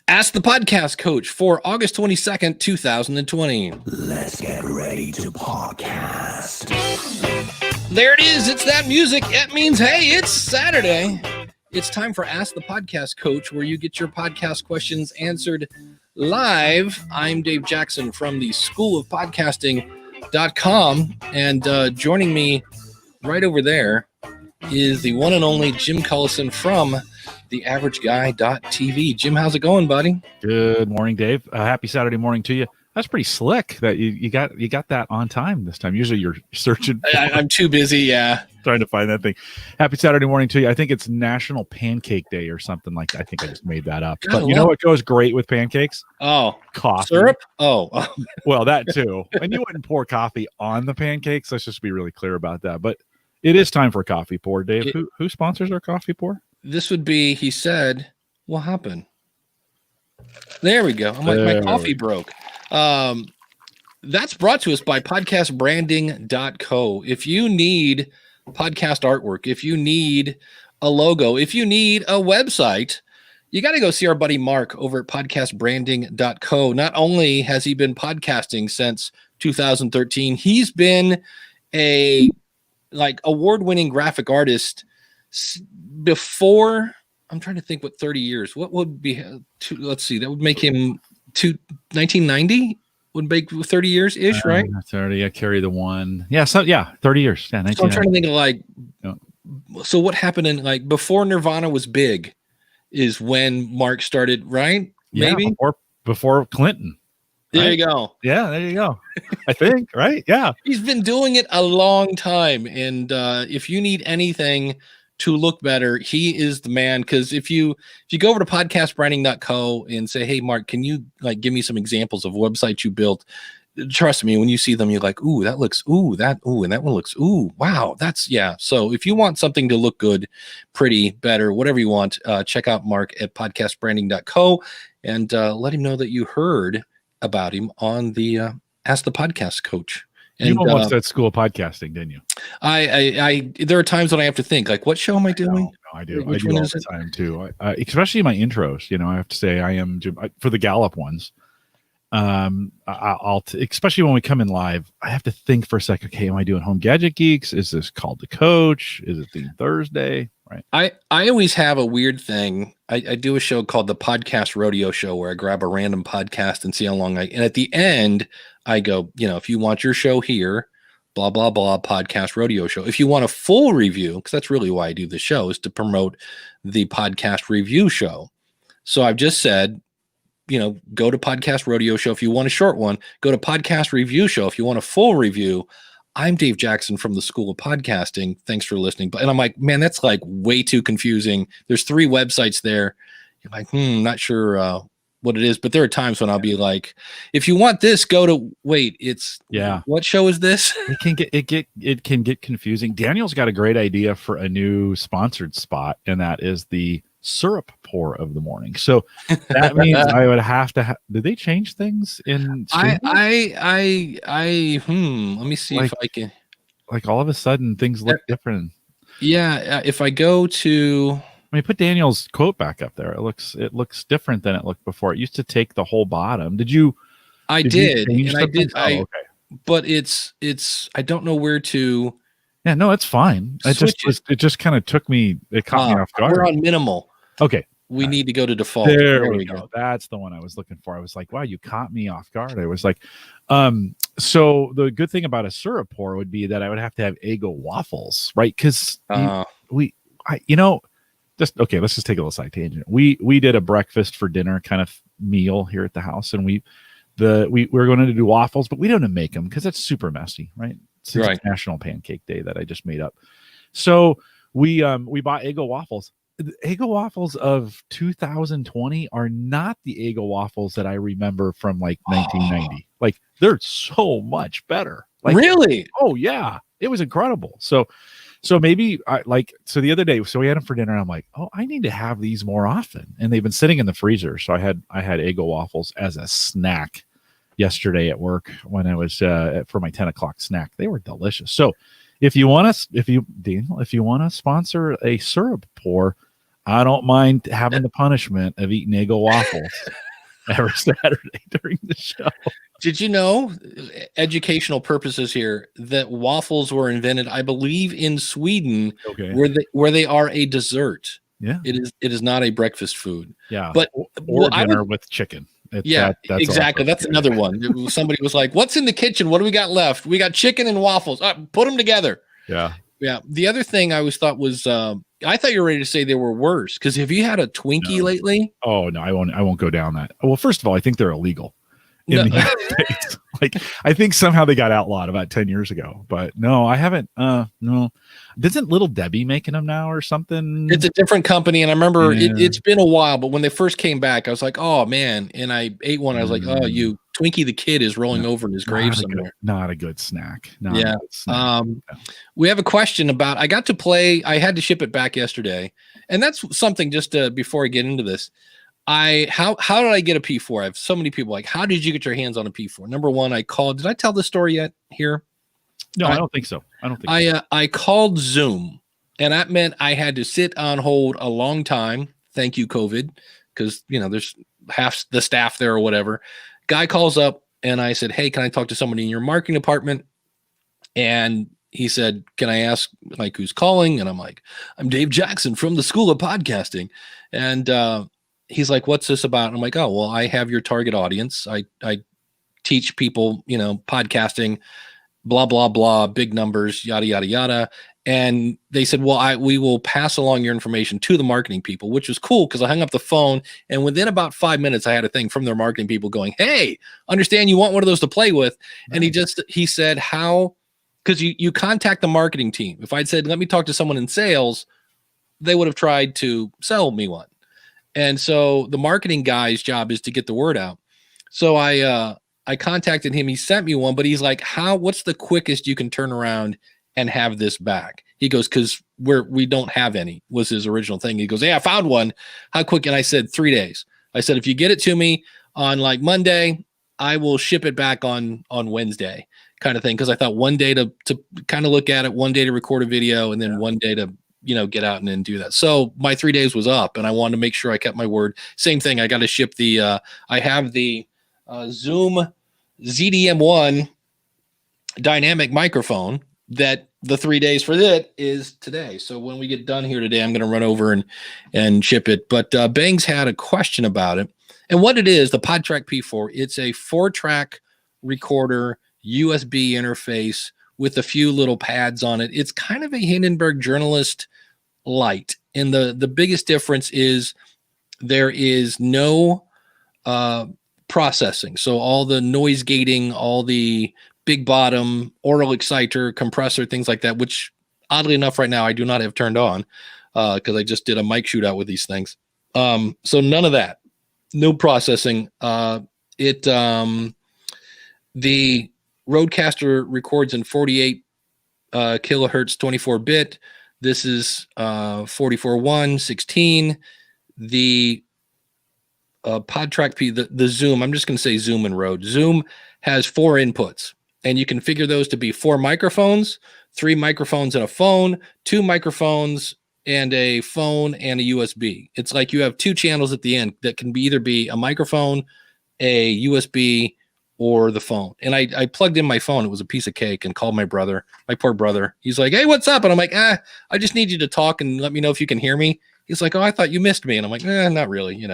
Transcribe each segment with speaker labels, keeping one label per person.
Speaker 1: Ask the Podcast Coach for August 22nd, 2020.
Speaker 2: Let's get ready to podcast.
Speaker 1: There it is. It's that music. It means, hey, it's Saturday. It's time for Ask the Podcast Coach, where you get your podcast questions answered live. I'm Dave Jackson from the School of Podcasting.com, and joining me right over there is the one and only Jim Cullison from theaverageguy.tv. Jim, how's it going, buddy?
Speaker 3: Good morning, Dave. Happy Saturday morning to you. That's pretty slick that you got that on time this time. Usually you're searching.
Speaker 1: I'm too busy, yeah.
Speaker 3: Trying to find that thing. Happy Saturday morning to you. I think it's National Pancake Day or something like that. I think I just made that up. But you know what goes great with pancakes?
Speaker 1: Oh,
Speaker 3: coffee.
Speaker 1: Syrup? Oh.
Speaker 3: Well, that too. And you wouldn't pour coffee on the pancakes. Let's just be really clear about that. But it is time for a coffee pour, Dave. Who sponsors our coffee pour?
Speaker 1: This would be, he said, what happened? There we go. I'm like, my coffee broke. That's brought to us by podcastbranding.co. If you need podcast artwork, if you need a logo, if you need a website, you got to go see our buddy Mark over at podcastbranding.co. Not only has he been podcasting since 2013, he's been a award-winning graphic artist before. I'm trying to think what 30 years. What would be let's see, that would make him 1990 would make 30 years ish, right?
Speaker 3: 30. I carry the one. Yeah, so 30 years. Yeah,
Speaker 1: so I'm trying to think of so what happened in before Nirvana was big is when Mark started, right? Maybe
Speaker 3: before Clinton.
Speaker 1: There you go.
Speaker 3: Yeah, there you go. I think, right? Yeah.
Speaker 1: He's been doing it a long time. And if you need anything to look better, he is the man. Because if you go over to podcastbranding.co and say, hey, Mark, can you give me some examples of websites you built? Trust me, when you see them, you're like, ooh, that looks, ooh, that, ooh, and that one looks, ooh, wow, that's, yeah. So if you want something to look good, pretty, better, whatever you want, check out Mark at podcastbranding.co and let him know that you heard about him on the Ask the Podcast Coach. And
Speaker 3: you almost at School of Podcasting, didn't you?
Speaker 1: I there are times when I have to think, what show am I doing?
Speaker 3: No, I do. I do all the time too. Especially my intros. I have to say I am for the Gallup ones. I'll especially when we come in live, I have to think for a second. Okay, am I doing Home Gadget Geeks? Is this called the Coach? Is it the Thursday? Right.
Speaker 1: I always have a weird thing. I do a show called the Podcast Rodeo Show where I grab a random podcast and see how long and at the end I go, if you want your show here, blah, blah, blah, Podcast Rodeo Show. If you want a full review, because that's really why I do the show, is to promote the Podcast Review Show. So I've just said, go to Podcast Rodeo Show. If you want a short one, go to Podcast Review Show. If you want a full review, I'm Dave Jackson from the School of Podcasting. Thanks for listening. And I'm like, man, that's way too confusing. There's 3 websites there. You're like, not sure what it is. But there are times when I'll be like, if you want this, go to what show is this?
Speaker 3: It can get confusing. Daniel's got a great idea for a new sponsored spot, and that is the syrup pour of the morning. So that means I would have to did they change things in Streamyard?
Speaker 1: Let me see if I can,
Speaker 3: all of a sudden things look different.
Speaker 1: If I go to,
Speaker 3: put Daniel's quote back up there. It looks different than it looked before. It used to take the whole bottom. Did you?
Speaker 1: I did.
Speaker 3: Okay.
Speaker 1: But it's I don't know where to.
Speaker 3: Yeah, no, it's fine. It just kind of took me. It caught me off guard.
Speaker 1: We're on minimal.
Speaker 3: Okay.
Speaker 1: We need to go to default.
Speaker 3: There we go. That's the one I was looking for. I was like, wow, you caught me off guard. I was like, so the good thing about a syrup pour would be that I would have to have Eggo waffles, right? Because let's just take a little side tangent. We did a breakfast for dinner kind of meal here at the house, and we were going to do waffles, but we don't make them because it's super messy, right? It's National Pancake Day that I just made up. So we bought Eggo waffles. The Eggo waffles of 2020 are not the Eggo waffles that I remember from 1990. They're so much better.
Speaker 1: Really?
Speaker 3: Oh yeah, it was incredible. So maybe the other day, we had them for dinner, and I'm like, oh, I need to have these more often. And they've been sitting in the freezer. So I had Eggo waffles as a snack yesterday at work when I was for my 10 o'clock snack. They were delicious. So if you want to sponsor a syrup pour, I don't mind having the punishment of eating Eggo waffles every Saturday during the show.
Speaker 1: Did you know, educational purposes here, that waffles were invented, I believe, in Sweden,
Speaker 3: Okay.
Speaker 1: where they are a dessert.
Speaker 3: Yeah.
Speaker 1: It is not a breakfast food.
Speaker 3: Yeah.
Speaker 1: But
Speaker 3: or dinner with chicken.
Speaker 1: That's exactly.
Speaker 3: Also,
Speaker 1: that's another one. Somebody was like, "What's in the kitchen? What do we got left? We got chicken and waffles. Put them together."
Speaker 3: Yeah.
Speaker 1: Yeah. The other thing I always thought was, I thought you were ready to say they were worse, because have you had a Twinkie lately?
Speaker 3: Oh no, I won't go down that. Well, first of all, I think they're illegal in the United States. Like, I think somehow they got outlawed about 10 years ago. But no, I haven't. No. Isn't Little Debbie making them now or something?
Speaker 1: It's a different company, and I remember it's been a while, but when they first came back, I was like, "Oh man!" And I ate one. I was like, "Oh, you Twinkie the kid is rolling over in his grave somewhere."
Speaker 3: Not a good snack.
Speaker 1: We have a question about. I got to play. I had to ship it back yesterday, and that's something. Just before I get into this, how did I get a P4? I have so many people like, "How did you get your hands on a P4?" Number one, I called. Did I tell this story yet here?
Speaker 3: No, I don't think so.
Speaker 1: I called Zoom, and that meant I had to sit on hold a long time. Thank you, COVID, because there's half the staff there or whatever. Guy calls up, and I said, "Hey, can I talk to somebody in your marketing department?" And he said, "Can I ask like who's calling?" And I'm like, "I'm Dave Jackson from the School of Podcasting." And he's like, "What's this about?" And I'm like, "Oh, well, I have your target audience. I teach people, podcasting." Blah, blah, blah, big numbers, yada, yada, yada. And they said, "Well, we will pass along your information to the marketing people," which was cool, because I hung up the phone, and within about 5 minutes, I had a thing from their marketing people going, "Hey, understand you want one of those to play with." Nice. And he said, "How?" Because you contact the marketing team. If I'd said, "Let me talk to someone in sales," they would have tried to sell me one. And so the marketing guy's job is to get the word out. So I contacted him. He sent me one, but he's like, what's the quickest you can turn around and have this back? He goes, "Because we don't have any," was his original thing. He goes, "Hey, I found one. How quick?" And I said, 3 days. I said, "If you get it to me on like Monday, I will ship it back on Wednesday," kind of thing. Because I thought one day to kind of look at it, one day to record a video, and then one day to get out and then do that. So my 3 days was up, and I wanted to make sure I kept my word. Same thing. I got to ship I have the Zoom ZDM1 dynamic microphone that the 3 days for that is today. So when we get done here today, I'm going to run over and ship it. But Bangs had a question about it. And what it is, the Podtrack P4, it's a 4-track recorder, USB interface with a few little pads on it. It's kind of a Hindenburg Journalist Lite. And the biggest difference is there is no processing. So all the noise gating, all the big bottom, oral exciter, compressor, things like that, which oddly enough right now I do not have turned on because I just did a mic shootout with these things. So none of that. No processing. The Rodecaster records in 48 kilohertz 24-bit. This is 44.1, 16. The Podtrack P, the Zoom, I'm just going to say Zoom and Rode. Zoom has 4 inputs, and you configure those to be 4 microphones, 3 microphones and a phone, 2 microphones and a phone and a USB. It's like you have 2 channels at the end that can either be a microphone, a USB, or the phone. And I plugged in my phone. It was a piece of cake, and called my brother, my poor brother. He's like, "Hey, what's up?" And I'm like, I just need you to talk and let me know if you can hear me. He's like, "Oh, I thought you missed me." And I'm like, not really,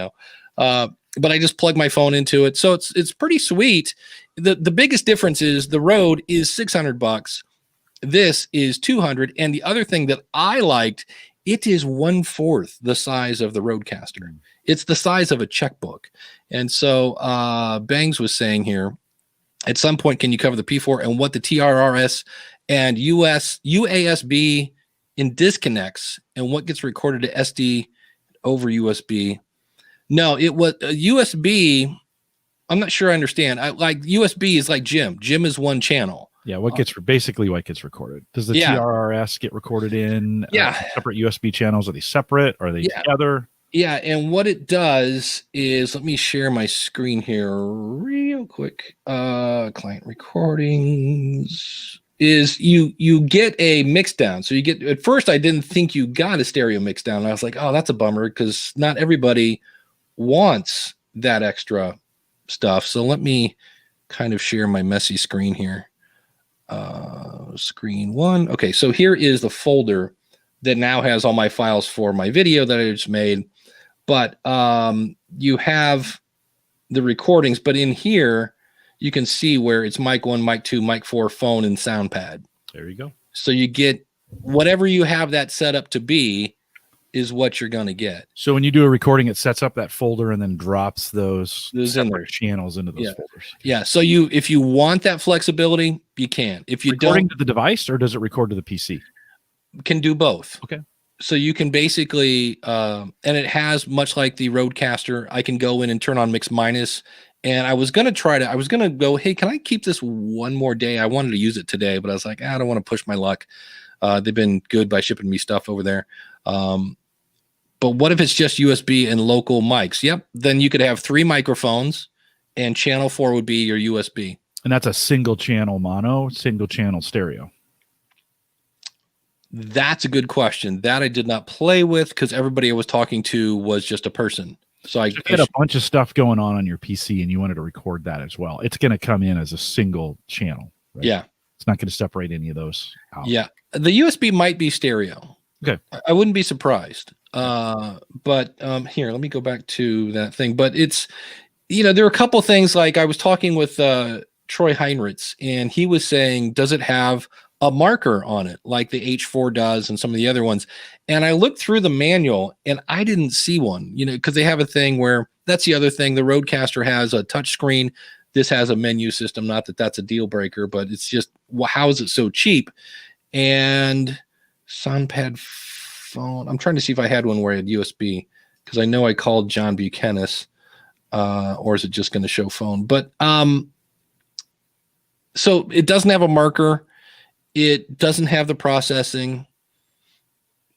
Speaker 1: but I just plug my phone into it. So it's pretty sweet. The biggest difference is the Rode is $600. This is $200. And the other thing that I liked, it is 1/4 the size of the Rodecaster. It's the size of a checkbook. And so Bangs was saying here, at some point, can you cover the P4 and what the TRRS and UASB in disconnects and what gets recorded to SD over USB? No, it was USB. I'm not sure I understand. Like USB is like Jim. Jim is one channel.
Speaker 3: Yeah, what gets recorded? Does the TRRS get recorded in separate USB channels? Are they separate? Are they together?
Speaker 1: Yeah, and what it does is, let me share my screen here real quick. Client recordings. is you get a mix down. So you get, at first I didn't think you got a stereo mix down. I was like, oh, that's a bummer because not everybody wants that extra stuff. So let me kind of share my messy screen here. Screen one. Okay, so here is the folder that now has all my files for my video that I just made. But you have the recordings, but in here you can see where it's mic 1, mic 2, mic 4, phone, and sound pad.
Speaker 3: There you go.
Speaker 1: So you get whatever you have that set up to be is what you're going to get.
Speaker 3: So when you do a recording, it sets up that folder and then drops those
Speaker 1: in there.
Speaker 3: channels into those folders.
Speaker 1: Yeah. So if you want that flexibility, you can. If you
Speaker 3: Recording to the device, or does it record to the PC?
Speaker 1: Can do both.
Speaker 3: Okay.
Speaker 1: So you can basically, and it has, much like the Rodecaster, I can go in and turn on mix minus. And I was going to go, hey, can I keep this one more day? I wanted to use it today, but I was like, I don't want to push my luck. They've been good by shipping me stuff over there. But what if it's just USB and local mics? Yep. Then you could have 3 microphones and channel 4 would be your USB.
Speaker 3: And that's a single channel mono, single channel stereo.
Speaker 1: That's a good question. That I did not play with because everybody I was talking to was just a person. So I
Speaker 3: had a bunch of stuff going on your PC and you wanted to record that as well. It's going to come in as a single channel. Right?
Speaker 1: Yeah.
Speaker 3: It's not going to separate any of those out.
Speaker 1: Yeah. The USB might be stereo.
Speaker 3: Okay.
Speaker 1: I wouldn't be surprised. But here, let me go back to that thing. But it's, there are a couple things, like I was talking with Troy Heinrichs, and he was saying, does it have a marker on it like the H4 does and some of the other ones? And I looked through the manual and I didn't see one, because they have a thing where, that's the other thing. The Rodecaster has a touch screen. This has a menu system. Not that that's a deal breaker, but it's just, how is it so cheap? And Soundpad phone, I'm trying to see if I had one where I had USB, because I know I called John Buchanan, or is it just going to show phone? But so it doesn't have a marker. It doesn't have the processing.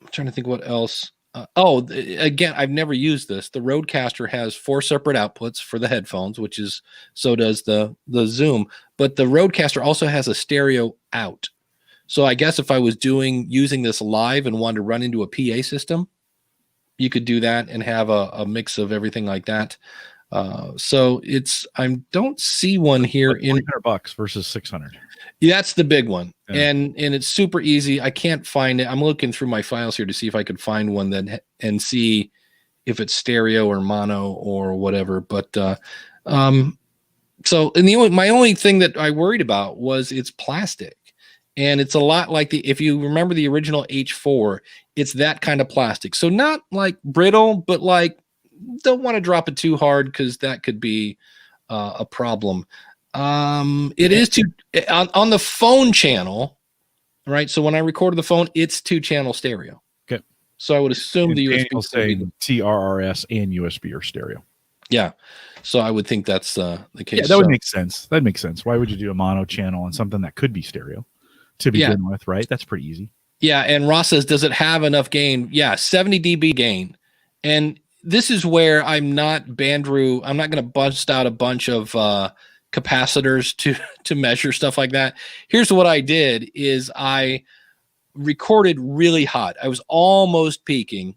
Speaker 1: I'm trying to think what else. Again, I've never used this. The Rodecaster has 4 separate outputs for the headphones, which is, so does the Zoom. But the Rodecaster also has a stereo out. So I guess if I was using this live and wanted to run into a PA system, you could do that and have a mix of everything like that. So I don't see one here in
Speaker 3: $300 versus 600.
Speaker 1: Yeah, that's the big one.
Speaker 3: Yeah.
Speaker 1: And it's super easy. I can't find it. I'm looking through my files here to see if I could find one and see if it's stereo or mono or whatever. But so, and my only thing that I worried about was it's plastic. And it's a lot like if you remember the original H4, it's that kind of plastic. So not like brittle, but like, don't want to drop it too hard because that could be a problem. It is on the phone channel, right? So when I recorded the phone, it's 2-channel stereo.
Speaker 3: Okay.
Speaker 1: So I would assume the USB
Speaker 3: will say TRRS and USB are stereo.
Speaker 1: Yeah. So I would think that's the case.
Speaker 3: Yeah, that would make sense. That makes sense. Why would you do a mono channel on something that could be stereo to begin with, right? That's pretty easy. Yeah.
Speaker 1: And Ross says, does it have enough gain? Yeah, 70 dB gain. And this is where I'm not Bandrew. I'm not going to bust out a bunch of capacitors to measure stuff like that. Here's what I did is I recorded really hot. I was almost peaking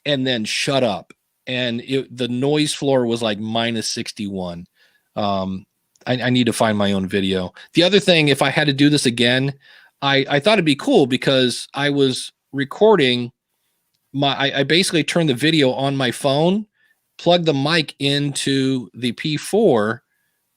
Speaker 1: and then shut up. And the noise floor was like minus 61. I need to find my own video. The other thing, if I had to do this again, I thought it'd be cool because I was recording I basically turned the video on my phone, plugged the mic into the P4,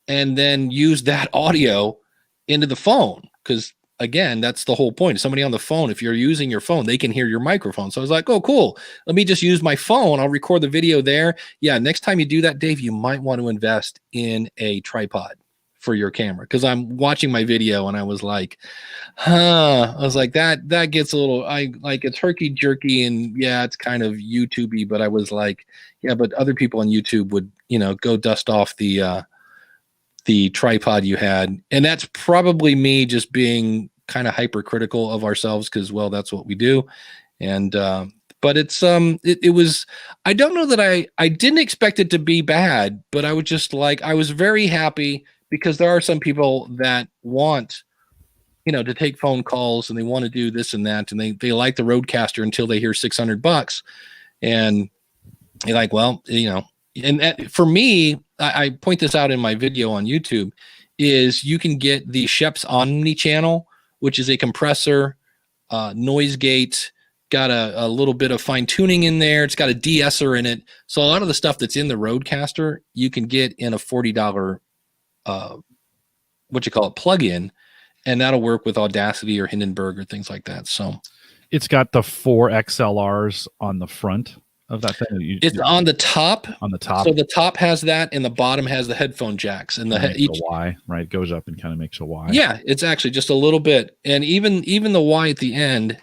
Speaker 1: and then used that audio into the phone. Because again, that's the whole point. Somebody on the phone, if you're using your phone, they can hear your microphone. So I was like, oh, cool. Let me just use my phone. I'll record the video there. Yeah, next time you do that, Dave, you might want to invest in a tripod for your camera. Because I'm watching my video and I was like, I was like, that gets a little, it's herky jerky and yeah, it's kind of YouTube-y, but I was like, yeah, but other people on YouTube would, go dust off the tripod you had. And that's probably me just being kind of hypercritical of ourselves because, well, that's what we do. And, but it was, I don't know that I didn't expect it to be bad, but I was just like, I was very happy because there are some people that want, to take phone calls, and they want to do this and that, and they like the Rodecaster until they hear $600, and you're like, well, and for me, I point this out in my video on YouTube, is you can get the Sheps Omni channel, which is a compressor, noise gate, got a little bit of fine tuning in there. It's got a de-esser in it. So a lot of the stuff that's in the Rodecaster, you can get in a $40 plug-in, and that'll work with Audacity or Hindenburg or things like that. So
Speaker 3: it's got the 4 XLRs on the front of that thing.
Speaker 1: It's on the top.
Speaker 3: On the top.
Speaker 1: So the top has that, and the bottom has the headphone jacks, and
Speaker 3: a Y, right? It goes up and kind of makes a Y.
Speaker 1: Yeah, it's actually just a little bit, and even the Y at the end.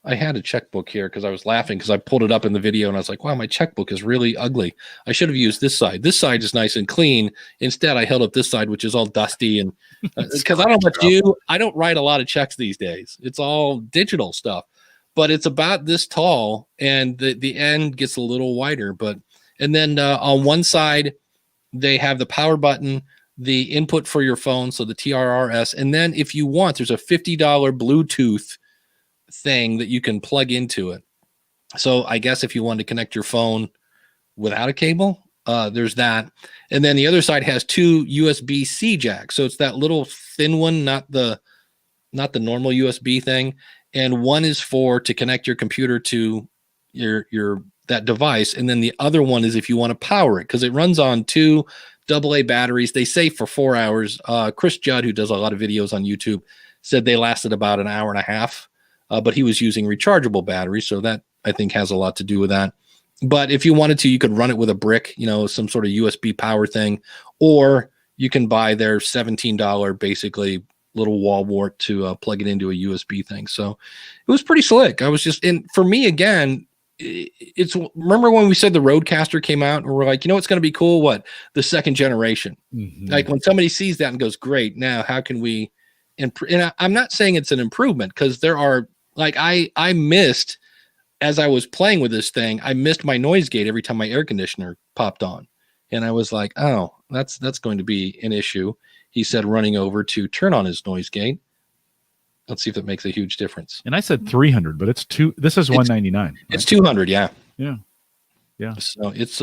Speaker 1: I had a checkbook here because I was laughing because I pulled it up in the video and I was like, wow, my checkbook is really ugly. I should have used this side. This side is nice and clean. Instead, I held up this side, which is all dusty, and because I don't know about you, I don't write a lot of checks these days. It's all digital stuff. But it's about this tall, and the end gets a little wider. And then on one side, they have the power button, the input for your phone, so the TRRS. And then if you want, there's a $50 Bluetooth thing that you can plug into it. So I guess if you want to connect your phone without a cable, there's that. And then the other side has 2 USB-C jacks. So it's that little thin one, not the normal USB thing. And one is to connect your computer to that device, and then the other one is if you want to power it, because it runs on 2 AA batteries. They say for 4 hours. Chris Judd, who does a lot of videos on YouTube, said they lasted about an hour and a half, but he was using rechargeable batteries, so that I think has a lot to do with that. But if you wanted to, you could run it with a brick, some sort of USB power thing, or you can buy their $17 basically little wall wart to plug it into a USB thing. So it was pretty slick. And for me, again, remember when we said the Rodecaster came out and we're like, it's going to be cool. What? The second generation. Mm-hmm. Like when somebody sees that and goes, great. Now how can we improve? And I'm not saying it's an improvement, because there are, like, I missed, as I was playing with this thing, I missed my noise gate every time my air conditioner popped on. And I was like, oh, that's going to be an issue. He said running over to turn on his noise gate. Let's see if it makes a huge difference.
Speaker 3: And I said 300, but it's two. This is 199. Right?
Speaker 1: It's 200. Yeah.
Speaker 3: Yeah.
Speaker 1: So it's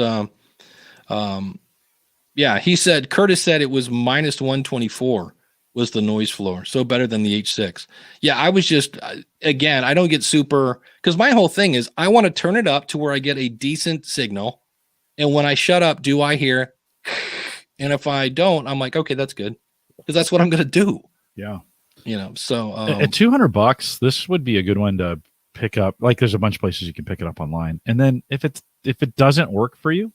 Speaker 1: he said, Curtis said it was minus 124 was the noise floor. So better than the H6. Yeah. I was just, again, I don't get super, because my whole thing is I want to turn it up to where I get a decent signal. And when I shut up, do I hear? And if I don't, I'm like, okay, that's good, because that's what I'm going to do.
Speaker 3: Yeah.
Speaker 1: So
Speaker 3: at $200, this would be a good one to pick up. Like, there's a bunch of places you can pick it up online. And then if it doesn't work for you,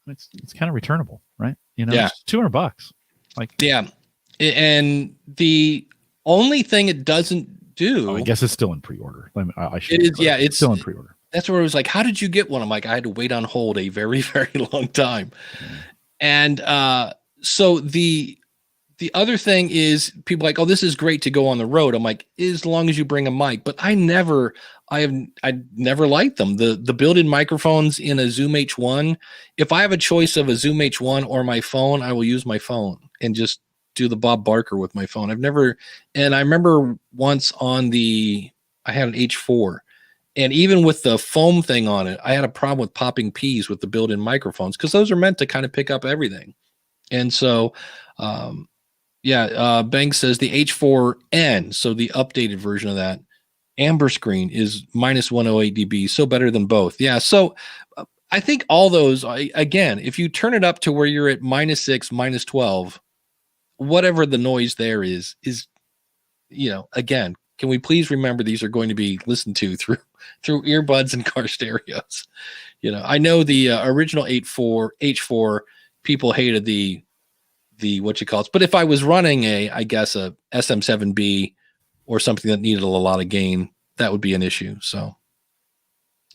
Speaker 3: it's kind of returnable, right? It's $200. Like, yeah.
Speaker 1: And the only thing it doesn't do,
Speaker 3: I guess it's still in pre-order. I should.
Speaker 1: It is. Yeah. It's
Speaker 3: still in pre-order.
Speaker 1: That's where it was like, how did you get one? I'm like, I had to wait on hold a very, very long time. Mm. And so the other thing is, people like, oh, this is great to go on the road. I'm like, as long as you bring a mic. But I never liked them. The built-in microphones in a Zoom H1. If I have a choice of a Zoom H1 or my phone, I will use my phone and just do the Bob Barker with my phone. And I remember once I had an H4. And even with the foam thing on it, I had a problem with popping peas with the built-in microphones, because those are meant to kind of pick up everything. And so, Bang says the H4N, so the updated version of that, amber screen is minus 108 dB, so better than both. Yeah, so I think all those, again, if you turn it up to where you're at -6, -12, whatever the noise there is, again, can we please remember these are going to be listened to through earbuds and car stereos? I know the original H4 people hated the what you call it, but if I was running a SM7B or something that needed a lot of gain, that would be an issue. So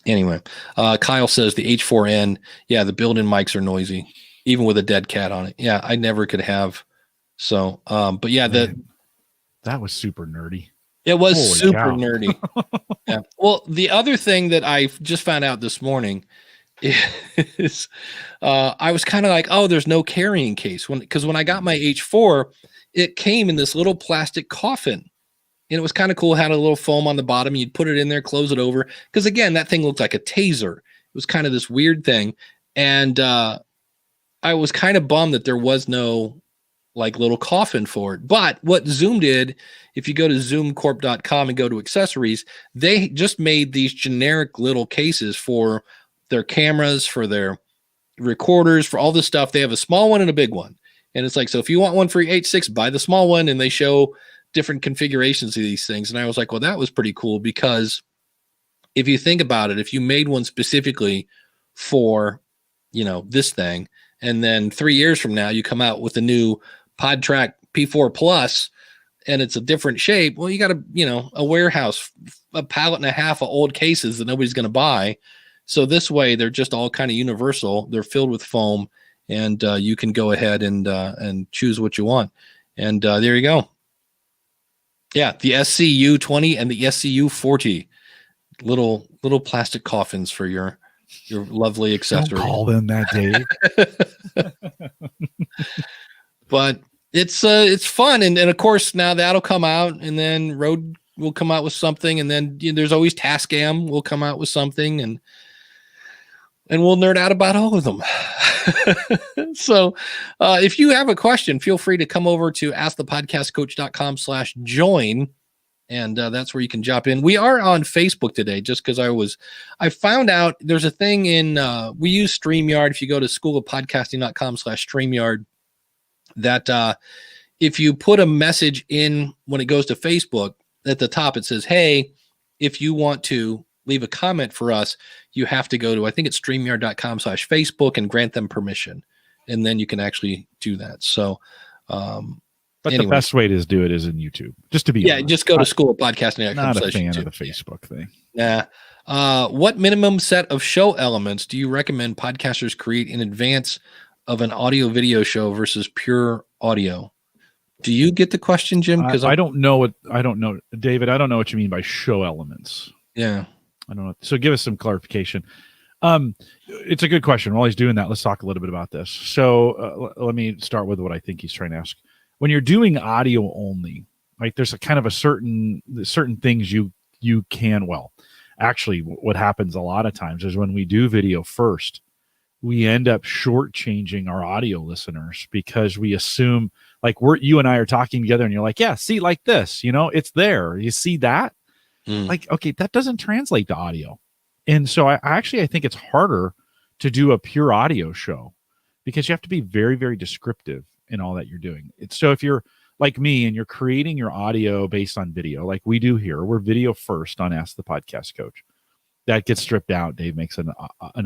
Speaker 1: anyway, Kyle says the H4N, the built-in mics are noisy, even with a dead cat on it. Yeah, I never could have. So, but yeah,
Speaker 3: that was super nerdy.
Speaker 1: It was super nerdy. Yeah. Well, the other thing that I just found out this morning is I was kind of like, oh, there's no carrying case. Because when I got my H4, it came in this little plastic coffin. And it was kind of cool. It had a little foam on the bottom. You'd put it in there, close it over. Because again, that thing looked like a taser. It was kind of this weird thing. And I was kind of bummed that there was no like little coffin for it. But what Zoom did, if you go to zoomcorp.com and go to accessories, they just made these generic little cases for their cameras, for their recorders, for all this stuff. They have a small one and a big one. And it's like, so if you want one for your H6, buy the small one. And they show different configurations of these things. And I was like, well, that was pretty cool, because if you think about it, if you made one specifically for, this thing, and then 3 years from now, you come out with a new Podtrack P4 Plus, and it's a different shape. Well, you got a warehouse, a pallet and a half of old cases that nobody's going to buy. So this way, they're just all kind of universal. They're filled with foam, and you can go ahead and choose what you want. And there you go. Yeah, the SCU 20 and the SCU 40, little plastic coffins for your lovely accessory.
Speaker 3: Don't call them that, Dave.
Speaker 1: But it's fun, and of course now that'll come out, and then Rode will come out with something, and then there's always Tascam will come out with something, and we'll nerd out about all of them. So if you have a question, feel free to come over to askthepodcastcoach.com/join. And that's where you can jump in. We are on Facebook today, just because I found out there's a thing in, we use StreamYard. If you go to schoolofpodcasting.com/StreamYard, that if you put a message in when it goes to Facebook, at the top, it says, hey, if you want to leave a comment for us, you have to go to, I think it's StreamYard.com/Facebook, and grant them permission. And then you can actually do that. So,
Speaker 3: but
Speaker 1: anyway,
Speaker 3: the best way to do it is in YouTube. Just to be honest.
Speaker 1: Just go to schoolofpodcasting.com.
Speaker 3: Not a fan of the Facebook thing.
Speaker 1: Yeah. What minimum set of show elements do you recommend podcasters create in advance of an audio video show versus pure audio? Do you get the question, Jim? Because
Speaker 3: I don't know David. I don't know what you mean by show elements.
Speaker 1: Yeah.
Speaker 3: I don't know. So give us some clarification. It's a good question. While he's doing that, let's talk a little bit about this. So let me start with what I think he's trying to ask. When you're doing audio only, like there's a kind of certain things you can, actually what happens a lot of times is when we do video first, we end up shortchanging our audio listeners, because we assume like you and I are talking together and you're like, yeah, see, like this, it's there. You see that? Like, okay, that doesn't translate to audio. And so I think it's harder to do a pure audio show, because you have to be very, very descriptive in all that you're doing. So if you're like me and you're creating your audio based on video, like we do here, we're video first on Ask the Podcast Coach. That gets stripped out. Dave makes an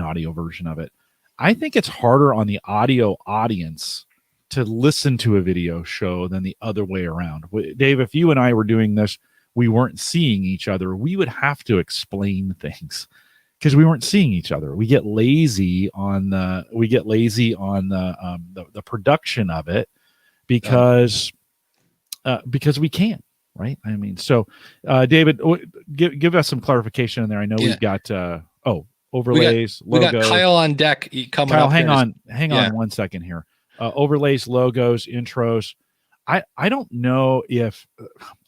Speaker 3: audio version of it. I think it's harder on the audio audience to listen to a video show than the other way around. Dave, if you and I were doing this, we weren't seeing each other, we would have to explain things, because we weren't seeing each other. We get lazy on the production of it, because we can, right? I mean, so David, give us some clarification in there. I know we've got overlays,
Speaker 1: we got Kyle on deck coming
Speaker 3: Kyle,
Speaker 1: up.
Speaker 3: hang on 1 second here. Overlays, logos, intros. I don't know if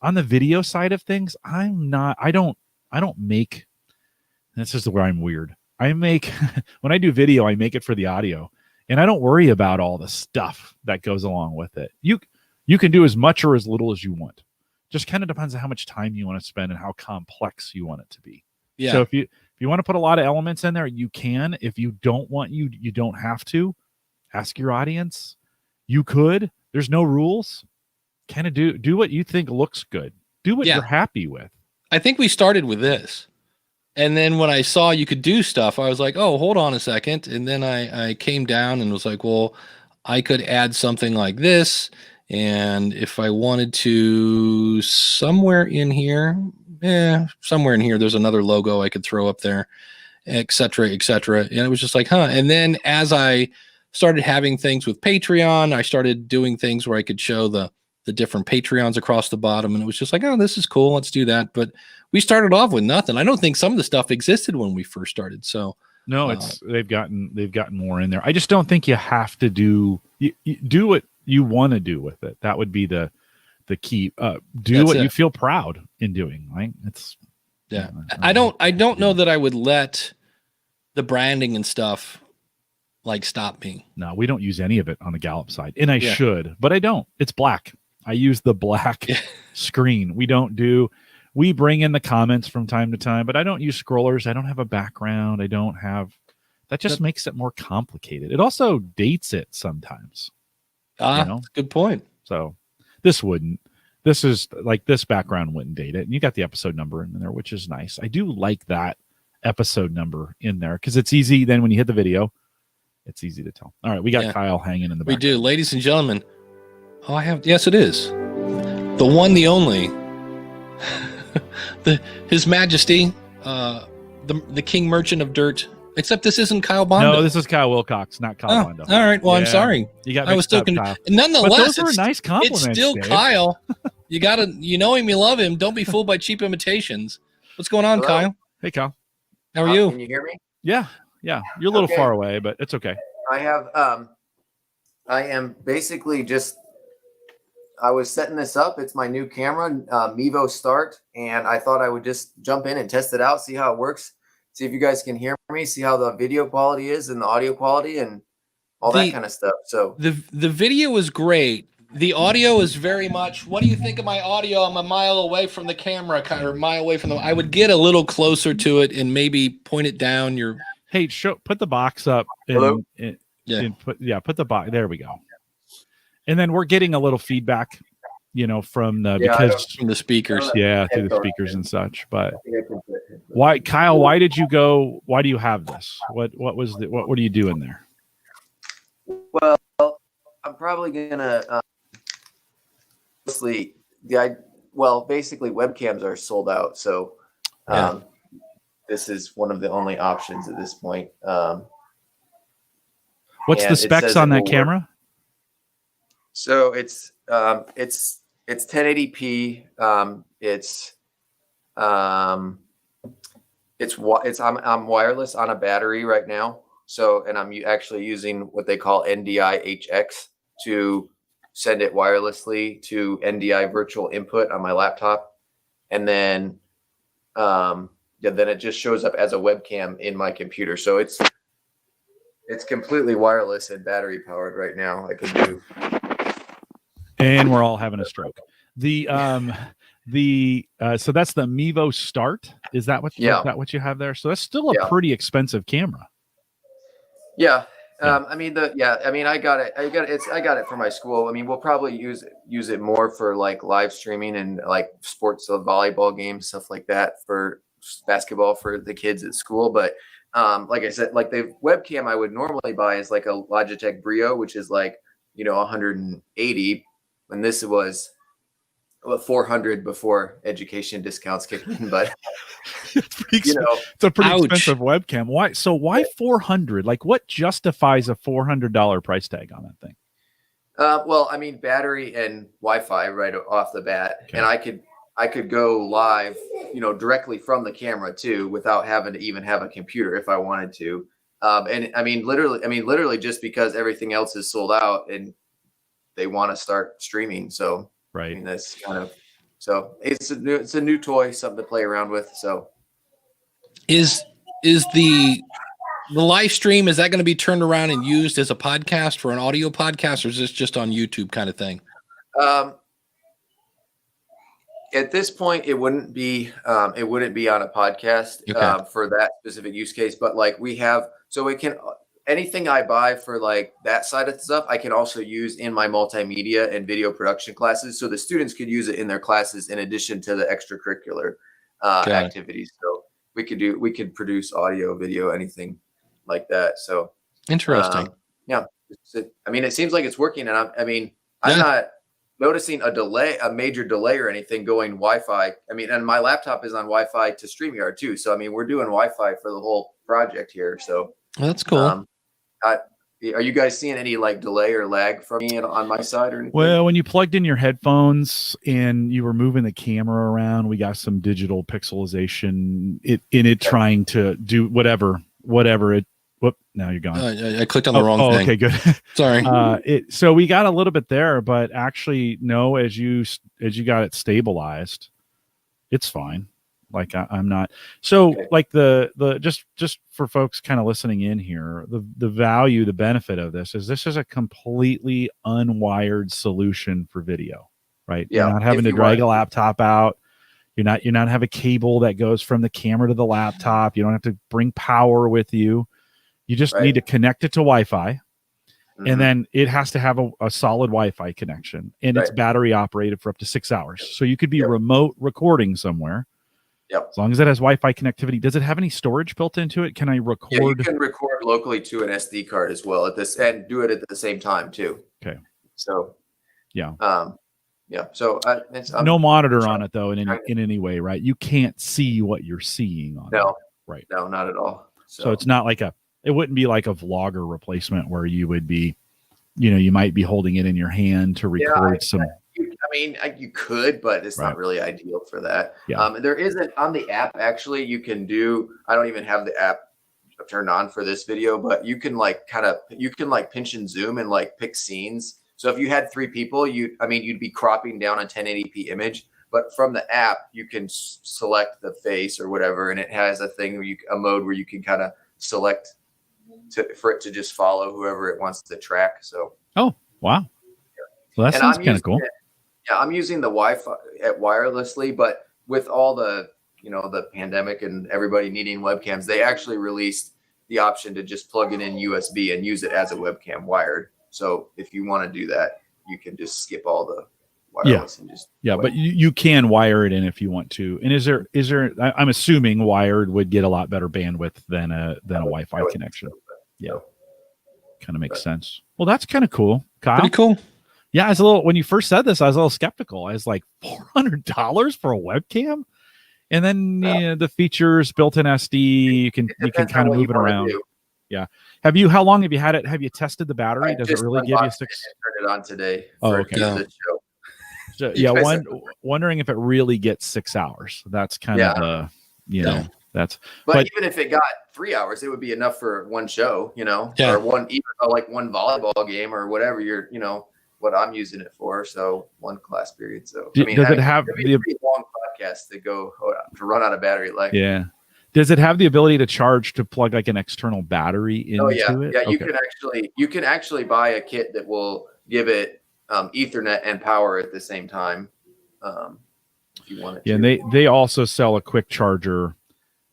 Speaker 3: on the video side of things, I don't make, this is where I'm weird. When I do video, I make it for the audio, and I don't worry about all the stuff that goes along with it. You can do as much or as little as you want. Just kind of depends on how much time you want to spend and how complex you want it to be. Yeah. So if you want to put a lot of elements in there, you can. If you don't want, you don't have to. Ask your audience. You could. There's no rules. Kind of do what you think looks good. Do what you're happy with.
Speaker 1: I think we started with this. And then when I saw you could do stuff, I was like, oh, hold on a second. And then I came down and was like, well, I could add something like this. And if I wanted to, somewhere in here, there's another logo I could throw up there, et cetera, et cetera. And it was just like, And then as I started having things with Patreon, I started doing things where I could show the different Patreons across the bottom. And it was just like, oh, this is cool. Let's do that. But we started off with nothing. I don't think some of the stuff existed when we first started. So
Speaker 3: no, they've gotten more in there. I just don't think you have to do what you want to do with it. That would be the the key. Do
Speaker 1: That's
Speaker 3: what
Speaker 1: it.
Speaker 3: you feel proud in doing, right? It's
Speaker 1: Yeah. I don't know that I would let the branding and stuff like stop me.
Speaker 3: No, we don't use any of it on the Gallup side. And I
Speaker 1: Yeah.
Speaker 3: should, but I don't. It's black. I use the black screen. We bring in the comments from time to time, but I don't use scrollers. I don't have a background. That just makes it more complicated. It also dates it sometimes.
Speaker 1: That's a good point.
Speaker 3: So this background wouldn't date it. And you got the episode number in there, which is nice. I do like that episode number in there because it's easy. Then when you hit the video, it's easy to tell. All right. We got Kyle hanging in the back.
Speaker 1: We do. Ladies and gentlemen. Yes, it is. The one, the only, His Majesty, the King Merchant of Dirt. Except this isn't Kyle Bondo.
Speaker 3: No, this is Kyle Wilcox, not Kyle Bondo.
Speaker 1: All right. Well, I'm sorry.
Speaker 3: You got.
Speaker 1: I was still. Nonetheless,
Speaker 3: but those were nice compliments.
Speaker 1: It's still
Speaker 3: Dave.
Speaker 1: Kyle. You know him, you love him. Don't be fooled by cheap imitations. What's going on,
Speaker 4: Hello?
Speaker 1: Kyle?
Speaker 3: Hey, Kyle.
Speaker 1: How are you?
Speaker 4: Can you hear me?
Speaker 3: Yeah. You're a little
Speaker 4: Okay.
Speaker 3: far away, but it's okay.
Speaker 4: I am basically I was setting this up. It's my new camera, Mevo Start, and I thought I would just jump in and test it out, see how it works, see if you guys can hear me, see how the video quality is and the audio quality and all that kind of stuff. So
Speaker 1: the video is great. The audio is very much. What do you think of my audio? I'm a mile away from the camera, kind of a mile away from I would get a little closer to it and maybe point it down.
Speaker 3: Hey, put the box up.
Speaker 4: Hello?
Speaker 3: Put the box. There we go. And then we're getting a little feedback, from
Speaker 1: From the speakers.
Speaker 3: through the speakers and such. But why, Kyle? Why did you go? Why do you have this? What are you doing there?
Speaker 4: well, I'm probably gonna basically webcams are sold out, so this is one of the only options at this point.
Speaker 3: What's the specs on that camera?
Speaker 4: So it's 1080p. I'm wireless on a battery right now. So, and I'm actually using what they call NDI HX to send it wirelessly to NDI virtual input on my laptop. And then, then it just shows up as a webcam in my computer. So it's completely wireless and battery powered right now. I can do.
Speaker 3: And we're all having a stroke. So that's the Mevo Start. Is that what you have there? So that's still a pretty expensive camera.
Speaker 4: Yeah. I got it for my school. I mean, we'll probably use it more for like live streaming and like sports, volleyball games, stuff like that, for basketball for the kids at school. But like I said, like the webcam I would normally buy is like a Logitech Brio, which is like, 180. And this was 400 before education discounts kicked in, but
Speaker 3: it's a pretty expensive webcam. Why 400? Like, what justifies a $400 price tag on that thing?
Speaker 4: Battery and Wi-Fi right off the bat, okay. And I could go live, directly from the camera too, without having to even have a computer if I wanted to. Literally just because everything else is sold out and they want to start streaming. So
Speaker 3: right.
Speaker 4: That's kind of, so it's a new toy, something to play around with. So
Speaker 1: is the live stream, is that going to be turned around and used as a podcast for an audio podcast, or is this just on YouTube kind of thing?
Speaker 4: At this point, it wouldn't be on a podcast for that specific use case. But like anything I buy for like that side of stuff, I can also use in my multimedia and video production classes. So the students could use it in their classes in addition to the extracurricular activities. So we could produce audio, video, anything like that. So
Speaker 1: interesting.
Speaker 4: It seems like it's working, and I'm not noticing a major delay or anything going Wi-Fi. And my laptop is on Wi-Fi to StreamYard too. So we're doing Wi-Fi for the whole project here. So
Speaker 1: that's cool.
Speaker 4: Are you guys seeing any like delay or lag from me on my side or anything?
Speaker 3: Well, when you plugged in your headphones and you were moving the camera around, we got some digital pixelization in it trying to do whatever Whoop! Now you're gone.
Speaker 1: I clicked on the wrong thing.
Speaker 3: Okay, good.
Speaker 1: Sorry.
Speaker 3: So we got a little bit there, but actually, no. As you got it stabilized, it's fine. Like I'm not. So like the just for folks kind of listening in here, the value, the benefit of this is a completely unwired solution for video, right?
Speaker 4: Yeah.
Speaker 3: You're not having to drag a laptop out. You're not have a cable that goes from the camera to the laptop. You don't have to bring power with you. You just need to connect it to Wi-Fi, and then it has to have a solid Wi-Fi connection, and it's battery operated for up to 6 hours. So you could be remote recording somewhere.
Speaker 4: Yep.
Speaker 3: As long as it has Wi-Fi connectivity. Does it have any storage built into it? Can I record?
Speaker 4: Yeah, you can record locally to an SD card as well and do it at the same time too.
Speaker 3: Okay.
Speaker 4: So.
Speaker 3: Yeah.
Speaker 4: Yeah. So
Speaker 3: no monitor on it though in any way, right? You can't see what you're seeing on it.
Speaker 4: Right. No, not at all.
Speaker 3: So it's not like it wouldn't be like a vlogger replacement where you would be, you might be holding it in your hand to record some.
Speaker 4: I mean, you could, but it's not really ideal for that.
Speaker 3: Yeah.
Speaker 4: There isn't on the app. Actually, you can do. I don't even have the app turned on for this video, but you can pinch and zoom and like pick scenes. So if you had 3 people, you'd be cropping down a 1080p image. But from the app, you can select the face or whatever, and it has a mode where you can kind of select for it to just follow whoever it wants to track. So.
Speaker 3: Oh wow. So that sounds kind of cool.
Speaker 4: I'm using the Wi-Fi wirelessly, but with all the pandemic and everybody needing webcams, they actually released the option to just plug it in USB and use it as a webcam wired. So if you want to do that, you can just skip all the wireless and just
Speaker 3: but you can wire it in if you want to. And is there I'm assuming wired would get a lot better bandwidth than a Wi-Fi connection. Kind of makes sense. Well, that's kind of cool. Kyle?
Speaker 1: Pretty cool.
Speaker 3: Yeah, when you first said this, I was a little skeptical. I was like, $400 for a webcam, and then the features, built-in SD, you can kind of move it around. Yeah. How long have you had it? Have you tested the battery? Does it really give you 6?
Speaker 4: Turned it on today.
Speaker 3: Okay. So, wondering if it really gets 6 hours. That's kind of that's.
Speaker 4: But even if it got 3 hours, it would be enough for one show, or one volleyball game or whatever what I'm using it for. So one class period. So
Speaker 3: does it have
Speaker 4: a pretty long podcast to run out of battery life?
Speaker 3: Yeah. Does it have the ability to charge to plug like an external battery into it?
Speaker 4: Yeah, you can actually buy a kit that will give it Ethernet and power at the same time. If you want it.
Speaker 3: Yeah, and they also sell a quick charger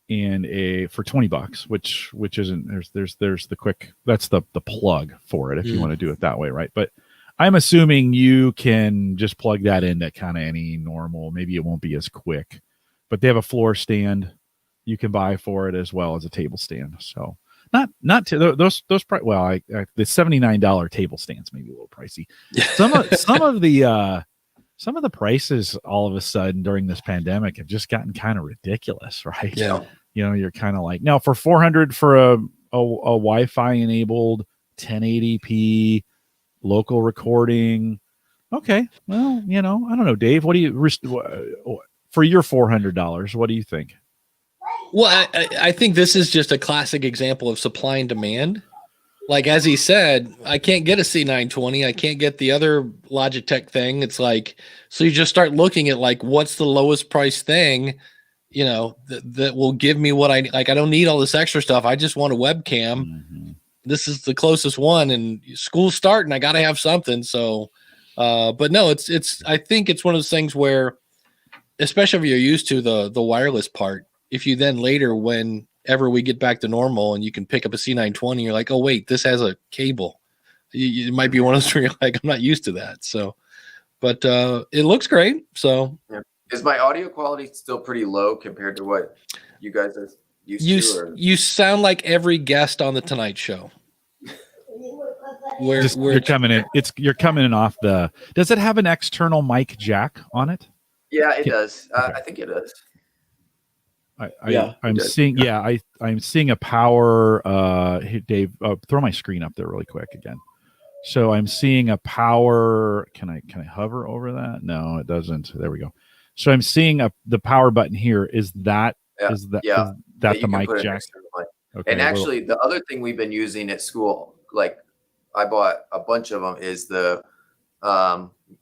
Speaker 3: and for $20, which isn't there's the quick, that's the plug for it if you want to do it that way, right? But I'm assuming you can just plug that into kind of any normal. Maybe it won't be as quick, but they have a floor stand you can buy for it as well as a table stand. So not to those the $79 table stands maybe a little pricey. Some of the prices all of a sudden during this pandemic have just gotten kind of ridiculous, right?
Speaker 1: Yeah.
Speaker 3: You're kind of like, now for $400 for a Wi-Fi enabled 1080p local recording. Okay. Well, I don't know, Dave, what do you for your $400? What do you think?
Speaker 1: Well, I think this is just a classic example of supply and demand. Like, as he said, I can't get a C920. I can't get the other Logitech thing. It's like, so you just start looking at like, what's the lowest price thing, that will give me what I like. I don't need all this extra stuff. I just want a webcam. Mm-hmm. This is the closest one, and school's starting. I got to have something. So, but no, I think it's one of those things where, especially if you're used to the wireless part, if you then later, whenever we get back to normal and you can pick up a C920, you're like, oh wait, this has a cable. It might be one of those where you're like, I'm not used to that. So, but it looks great. So,
Speaker 4: is my audio quality still pretty low compared to what you guys are used to?
Speaker 1: You sound like every guest on the Tonight Show.
Speaker 3: You're coming in. You're coming in off the. Does it have an external mic jack on it?
Speaker 4: Yeah, it does. Okay. I think it does.
Speaker 3: I'm seeing a power. Hey, Dave, throw my screen up there really quick again. So I'm seeing a power. Can I hover over that? No, it doesn't. There we go. So I'm seeing the power button here. Is that the mic jack? Okay.
Speaker 4: And actually, the other thing we've been using at school, like I bought a bunch of them, is the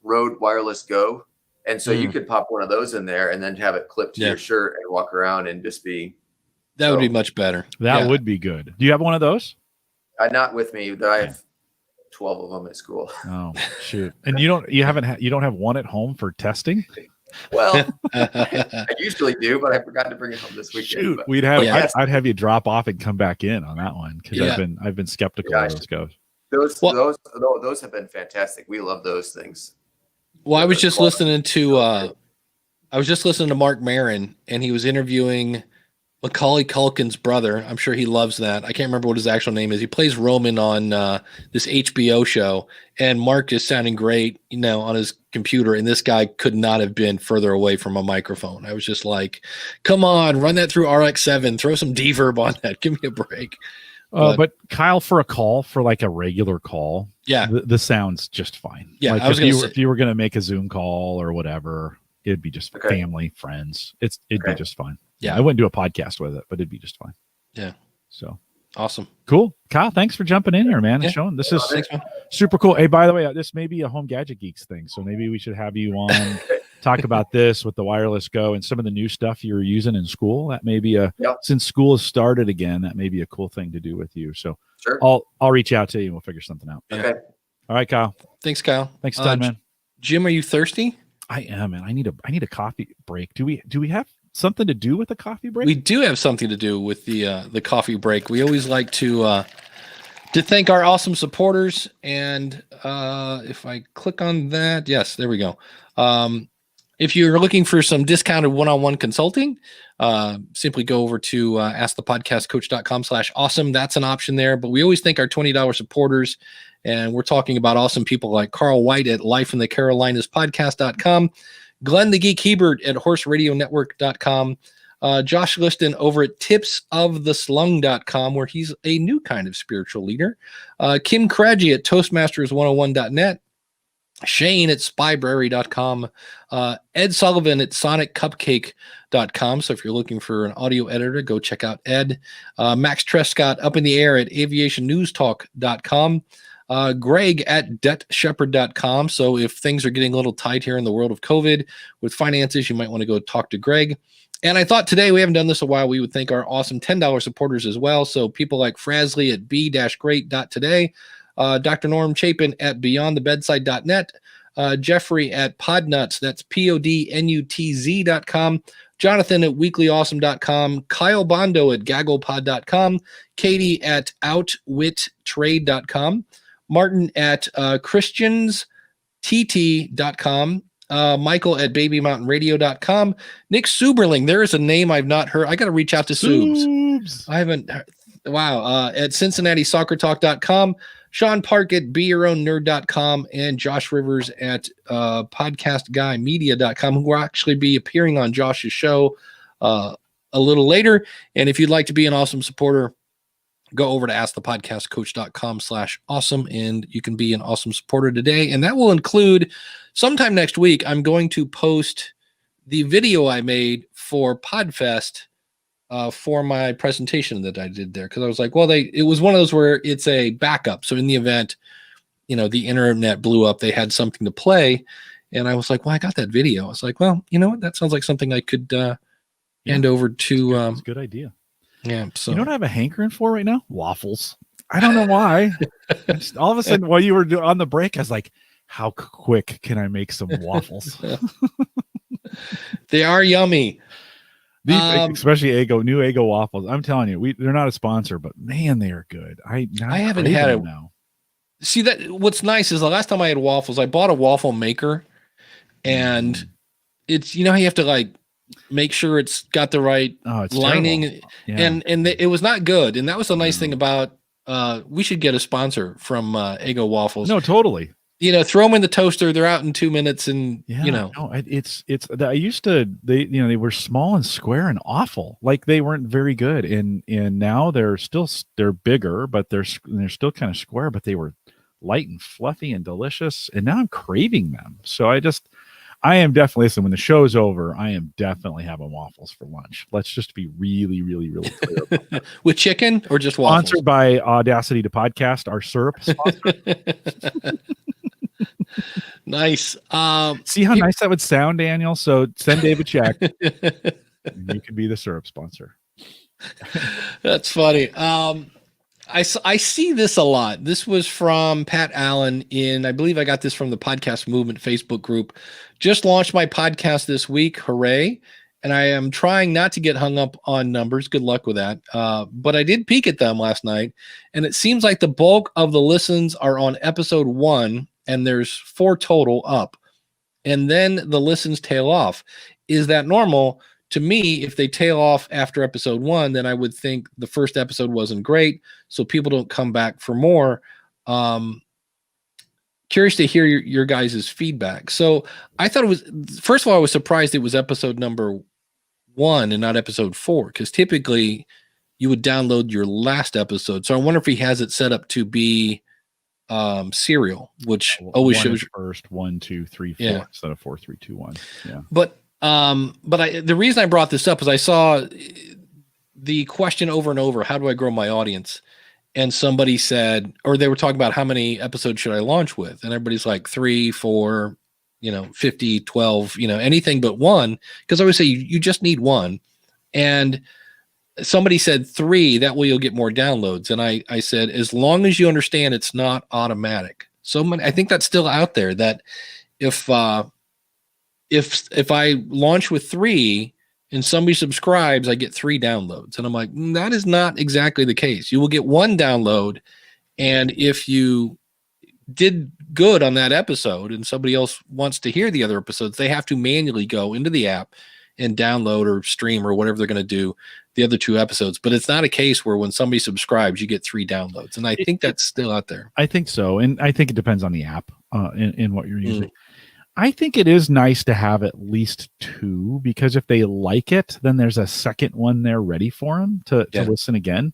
Speaker 4: Rode Wireless Go. And so you could pop one of those in there and then have it clipped to your shirt and walk around and just be.
Speaker 1: That would be much better.
Speaker 3: That would be good. Do you have one of those?
Speaker 4: Not with me. I have 12 of them at school.
Speaker 3: Oh, shoot. And you don't have one at home for testing?
Speaker 4: Well, I usually do, but I forgot to bring it home this weekend.
Speaker 3: Shoot, I'd have you drop off and come back in on that one because I've been skeptical of those goes.
Speaker 4: Those have been fantastic. We love those things.
Speaker 1: Well, I was just listening to Mark Maron, and he was interviewing Macaulay Culkin's brother. I'm sure he loves that. I can't remember what his actual name is. He plays Roman on this HBO show, and Mark is sounding great, on his computer, and this guy could not have been further away from a microphone. I was just like, come on, run that through RX-7, throw some deverb on that. Give me a break.
Speaker 3: But Kyle, for a call, for like a regular call, the sound's just fine.
Speaker 1: Yeah,
Speaker 3: like
Speaker 1: I was
Speaker 3: if you were going to make a Zoom call or whatever, it'd be just family, friends. It'd be just fine. Yeah, I wouldn't do a podcast with it, but it'd be just fine.
Speaker 1: Yeah.
Speaker 3: So
Speaker 1: awesome.
Speaker 3: Cool. Kyle, thanks for jumping in here, man. And showing this is super cool. Hey, by the way, this may be a Home Gadget Geeks thing. So maybe we should have you on talk about this with the Wireless Go and some of the new stuff you're using in school. That may be since school has started again, that may be a cool thing to do with you. So I'll reach out to you and we'll figure something out.
Speaker 4: Okay.
Speaker 3: All right, Kyle.
Speaker 1: Thanks, Kyle.
Speaker 3: Thanks, time, man.
Speaker 1: Jim, are you thirsty?
Speaker 3: I am, man. I need a coffee break. Do we have something to do with the coffee break?
Speaker 1: We do have something to do with the coffee break. We always like to thank our awesome supporters. And if I click on that, yes, there we go. If you're looking for some discounted one-on-one consulting, simply go over to askthepodcastcoach.com/awesome. That's an option there. But we always thank our $20 supporters. And we're talking about awesome people like Carl White at lifeinthecarolinaspodcast.com, Glenn the Geek Hebert at horseradionetwork.com, Josh Liston over at tipsoftheslung.com, where he's a new kind of spiritual leader, Kim Craggy at toastmasters101.net, Shane at spybrary.com, Ed Sullivan at soniccupcake.com. So if you're looking for an audio editor, go check out Ed. Max Trescott up in the air at aviationnewstalk.com. Greg at debtshepherd.com. So if things are getting a little tight here in the world of COVID with finances, you might want to go talk to Greg. And I thought today, we haven't done this a while, we would thank our awesome $10 supporters as well. So people like Frasley at b-great.today, Dr. Norm Chapin at beyondthebedside.net, Jeffrey at Podnuts, that's podnutz.com, Jonathan at weeklyawesome.com, Kyle Bondo at gagglepod.com, Katie at outwittrade.com, Martin at christianstt.com, Michael at babymountainradio.com, Nick Suberling. There is a name I've not heard. I got to reach out to Subs. I haven't. Wow. At cincinnatissoccertalk.com, Sean Park at beyourownnerd.com, and Josh Rivers at podcastguymedia.com, who will actually be appearing on Josh's show a little later. And if you'd like to be an awesome supporter, go over to askthepodcastcoach.com/awesome, and you can be an awesome supporter today. And that will include sometime next week, I'm going to post the video I made for PodFest for my presentation that I did there. Cause I was like, well, it was one of those where it's a backup. So in the event, the internet blew up, they had something to play. And I was like, well, I got that video. I was like, well, you know what? That sounds like something I could hand over to.
Speaker 3: It's a good idea.
Speaker 1: Yeah. So
Speaker 3: you know what I have a hankering for right now? Waffles. I don't know why. All of a sudden, while you were on the break, I was like, how quick can I make some waffles?
Speaker 1: They are yummy.
Speaker 3: Especially new Eggo waffles. I'm telling you, they're not a sponsor, but man, they are good. I
Speaker 1: haven't had it now. See, that what's nice is the last time I had waffles, I bought a waffle maker, and it's how you have to like make sure it's got the right lining, and it was not good. And that was the nice thing about we should get a sponsor from Eggo waffles.
Speaker 3: No, totally.
Speaker 1: Throw them in the toaster. They're out in 2 minutes, and
Speaker 3: No, I used to. They were small and square and awful. Like they weren't very good. And now they're bigger, but they're still kind of square. But they were light and fluffy and delicious. And now I'm craving them. So I am definitely, listen, when the show's over, I am definitely having waffles for lunch. Let's just be really, really, really clear about that.
Speaker 1: With chicken or just waffles?
Speaker 3: Sponsored by Audacity to Podcast, our syrup sponsor.
Speaker 1: Nice.
Speaker 3: See how nice that would sound, Daniel? So send Dave a check. You could be the syrup sponsor.
Speaker 1: That's funny. I see this a lot. This was from Pat Allen I believe I got this from the Podcast Movement Facebook group. Just launched my podcast this week. Hooray. And I am trying not to get hung up on numbers. Good luck with that. But I did peek at them last night, and it seems like the bulk of the listens are on episode 1, and there's 4 total up. And then the listens tail off. Is that normal? To me, if they tail off after episode 1, then I would think the first episode wasn't great, so people don't come back for more. Curious to hear your guys' feedback. So I thought it was, first of all, I was surprised it was episode number 1 and not episode 4, because typically you would download your last episode. So I wonder if he has it set up to be serial, which always shows
Speaker 3: first 1, 2, 3, 4 instead of 4, 3, 2, 1. Yeah.
Speaker 1: But the reason I brought this up is I saw the question over and over, how do I grow my audience? And somebody said, or they were talking about how many episodes should I launch with? And everybody's like 3, 4, 50, 12, anything but 1. Because I always say you just need 1. And somebody said 3, that way you'll get more downloads. And I said, as long as you understand it's not automatic. I think that's still out there, that if I launch with 3 and somebody subscribes, I get 3 downloads. And I'm like, that is not exactly the case. You will get 1 download. And if you did good on that episode and somebody else wants to hear the other episodes, they have to manually go into the app and download or stream or whatever they're going to do the other 2 episodes. But it's not a case where when somebody subscribes, you get 3 downloads. And I think that's still out there.
Speaker 3: I think so. And I think it depends on the app in what you're using. I think it is nice to have at least 2, because if they like it, then there's a second one there ready for them to listen again.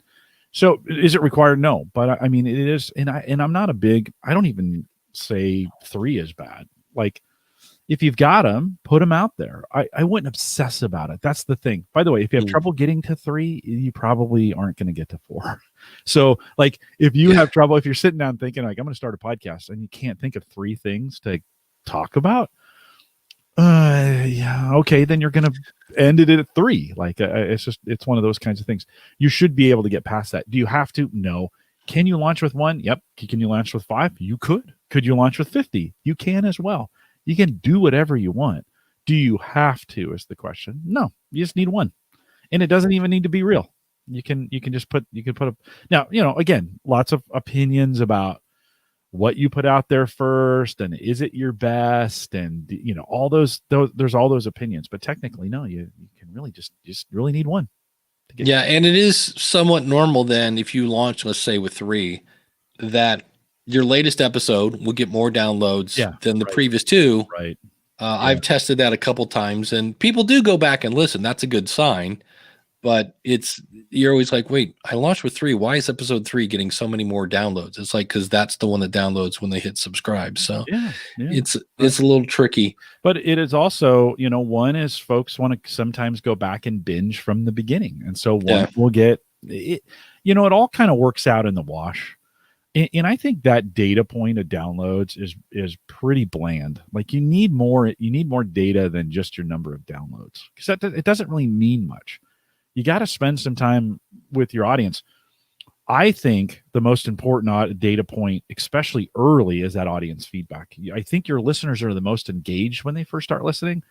Speaker 3: So is it required? No, but I mean, it is. And I'm not I don't even say 3 is bad. Like, if you've got them, put them out there. I wouldn't obsess about it. That's the thing. By the way, if you have trouble getting to 3, you probably aren't going to get to 4. So like, if you have trouble, if you're sitting down thinking like, I'm going to start a podcast, and you can't think of 3 things to talk about, okay, then you're gonna end it at 3. Like, it's one of those kinds of things. You should be able to get past that. Do you have to? No. Can you launch with 1? Yep. Can you launch with 5? You could. Could you launch with 50? You can as well. You can do whatever you want. Do you have to, is the question? No, you just need 1, and it doesn't even need to be real. You can put a, now, again, lots of opinions about what you put out there first, and is it your best, and all those there's all those opinions, but technically no, you can really just really need 1 to get.
Speaker 1: Yeah, and it is somewhat normal then, if you launch, let's say with 3, that your latest episode will get more downloads than the previous 2.
Speaker 3: Right.
Speaker 1: I've tested that a couple times, and people do go back and listen. That's a good sign. But you're always like, wait, I launched with 3. Why is episode 3 getting so many more downloads? It's like, because that's the one that downloads when they hit subscribe. So it's a little tricky.
Speaker 3: But it is also, one is folks want to sometimes go back and binge from the beginning. And so one will get it, it all kind of works out in the wash. And I think that data point of downloads is pretty bland. Like, you need more data than just your number of downloads, because it doesn't really mean much. You got to spend some time with your audience. I think the most important data point, especially early, is that audience feedback. I think your listeners are the most engaged when they first start listening.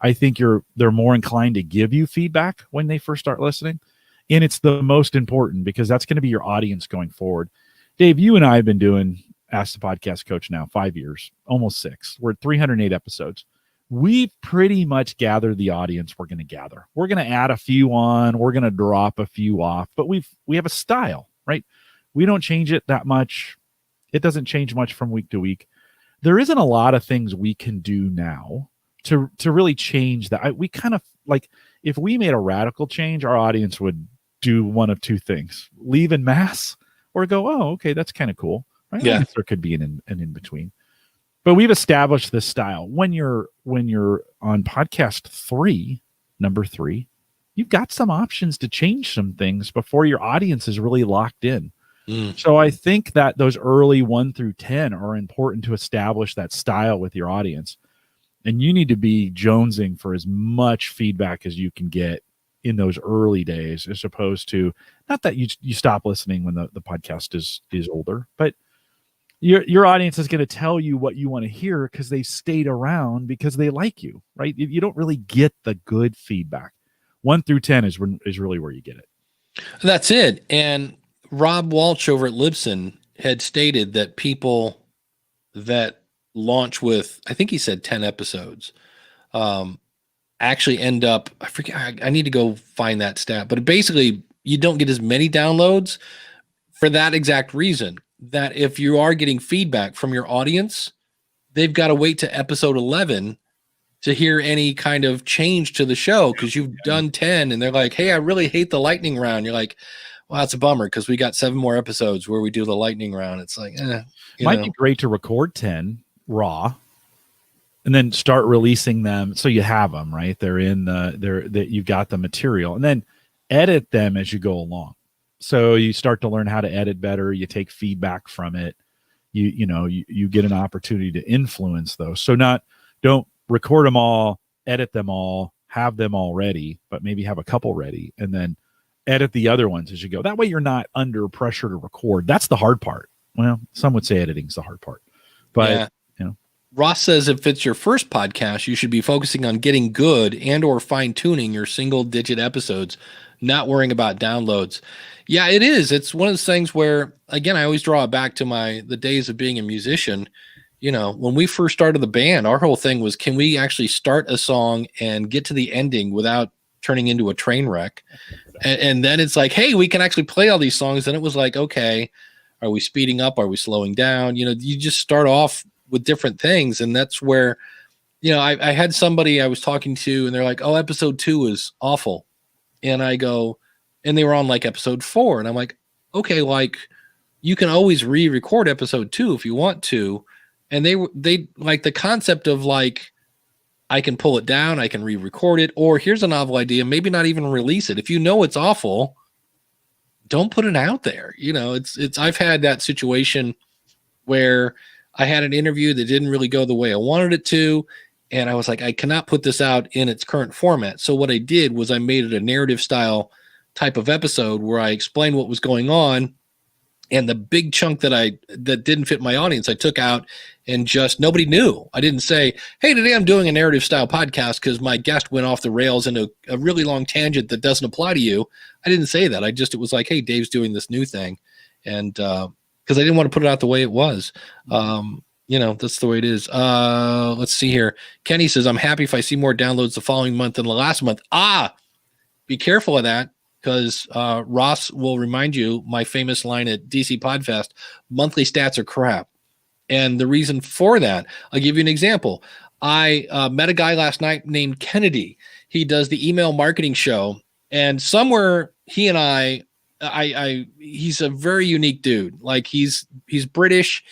Speaker 3: I think they're more inclined to give you feedback when they first start listening. And it's the most important, because that's going to be your audience going forward. Dave, you and I have been doing Ask the Podcast Coach now 5 years, almost 6. We're at 308 episodes. We've pretty much gathered the audience we're going to gather. We're going to add a few on, we're going to drop a few off, but we have a style, right? We don't change it that much. It doesn't change much from week to week. There isn't a lot of things we can do now to really change that. We kind of, like, if we made a radical change, our audience would do one of 2 things: leave en masse, or go, oh, okay, that's kind of cool. Right?
Speaker 1: Yeah.
Speaker 3: There could be an in between. But we've established this style. When you're on podcast 3, number 3, you've got some options to change some things before your audience is really locked in. So I think that those early 1 through 10 are important to establish that style with your audience. And you need to be jonesing for as much feedback as you can get in those early days, as opposed to, not that you stop listening when the podcast is older, but your audience is going to tell you what you want to hear because they stayed around because they like you, right? You don't really get the good feedback. 1 through 10 is really where you get it.
Speaker 1: That's it. And Rob Walsh over at Libsyn had stated that people that launch with, I think he said 10 episodes, actually end up, I forget, I need to go find that stat, but basically you don't get as many downloads for that exact reason, that if you are getting feedback from your audience, they've got to wait to episode 11 to hear any kind of change to the show, because you've done 10 and they're like, hey, I really hate the lightning round. You're like, well, that's a bummer because we got 7 more episodes where we do the lightning round. It's like,
Speaker 3: might be great to record 10 raw and then start releasing them so you have them, right? They're in that you've got the material, and then edit them as you go along. So you start to learn how to edit better. You take feedback from it. You get an opportunity to influence those. So don't record them all, edit them all, have them all ready, but maybe have a couple ready, and then edit the other ones as you go. That way you're not under pressure to record. That's the hard part. Well, some would say editing's the hard part, but
Speaker 1: yeah. Ross says if it's your first podcast, you should be focusing on getting good and or fine tuning your single digit episodes, not worrying about downloads. Yeah, it is. It's one of those things where, again, I always draw it back to the days of being a musician. When we first started the band, our whole thing was, can we actually start a song and get to the ending without turning into a train wreck? And then it's like, hey, we can actually play all these songs. And it was like, okay, are we speeding up? Are we slowing down? You just start off with different things. And that's where, I had somebody I was talking to and they're like, oh, episode 2 is awful. And I go, and they were on like episode 4. And I'm like, okay, like you can always re-record episode 2 if you want to. And they like the concept of like, I can pull it down, I can re-record it, or here's a novel idea, maybe not even release it. If you know it's awful, don't put it out there. I've had that situation where I had an interview that didn't really go the way I wanted it to, and I was like, I cannot put this out in its current format. So what I did was I made it a narrative style type of episode where I explained what was going on, and the big chunk that didn't fit my audience, I took out and just nobody knew. I didn't say, hey, today I'm doing a narrative style podcast because my guest went off the rails into a really long tangent that doesn't apply to you. I didn't say that. It was like, hey, Dave's doing this new thing. And because I didn't want to put it out the way it was. That's the way it is. Let's see here. Kenny says, I'm happy if I see more downloads the following month than the last month. Be careful of that, because Ross will remind you my famous line at DC Podfest, monthly stats are crap. And the reason for that, I'll give you an example. I met a guy last night named Kennedy. He does the email marketing show. And somewhere he and I he's a very unique dude. Like he's British.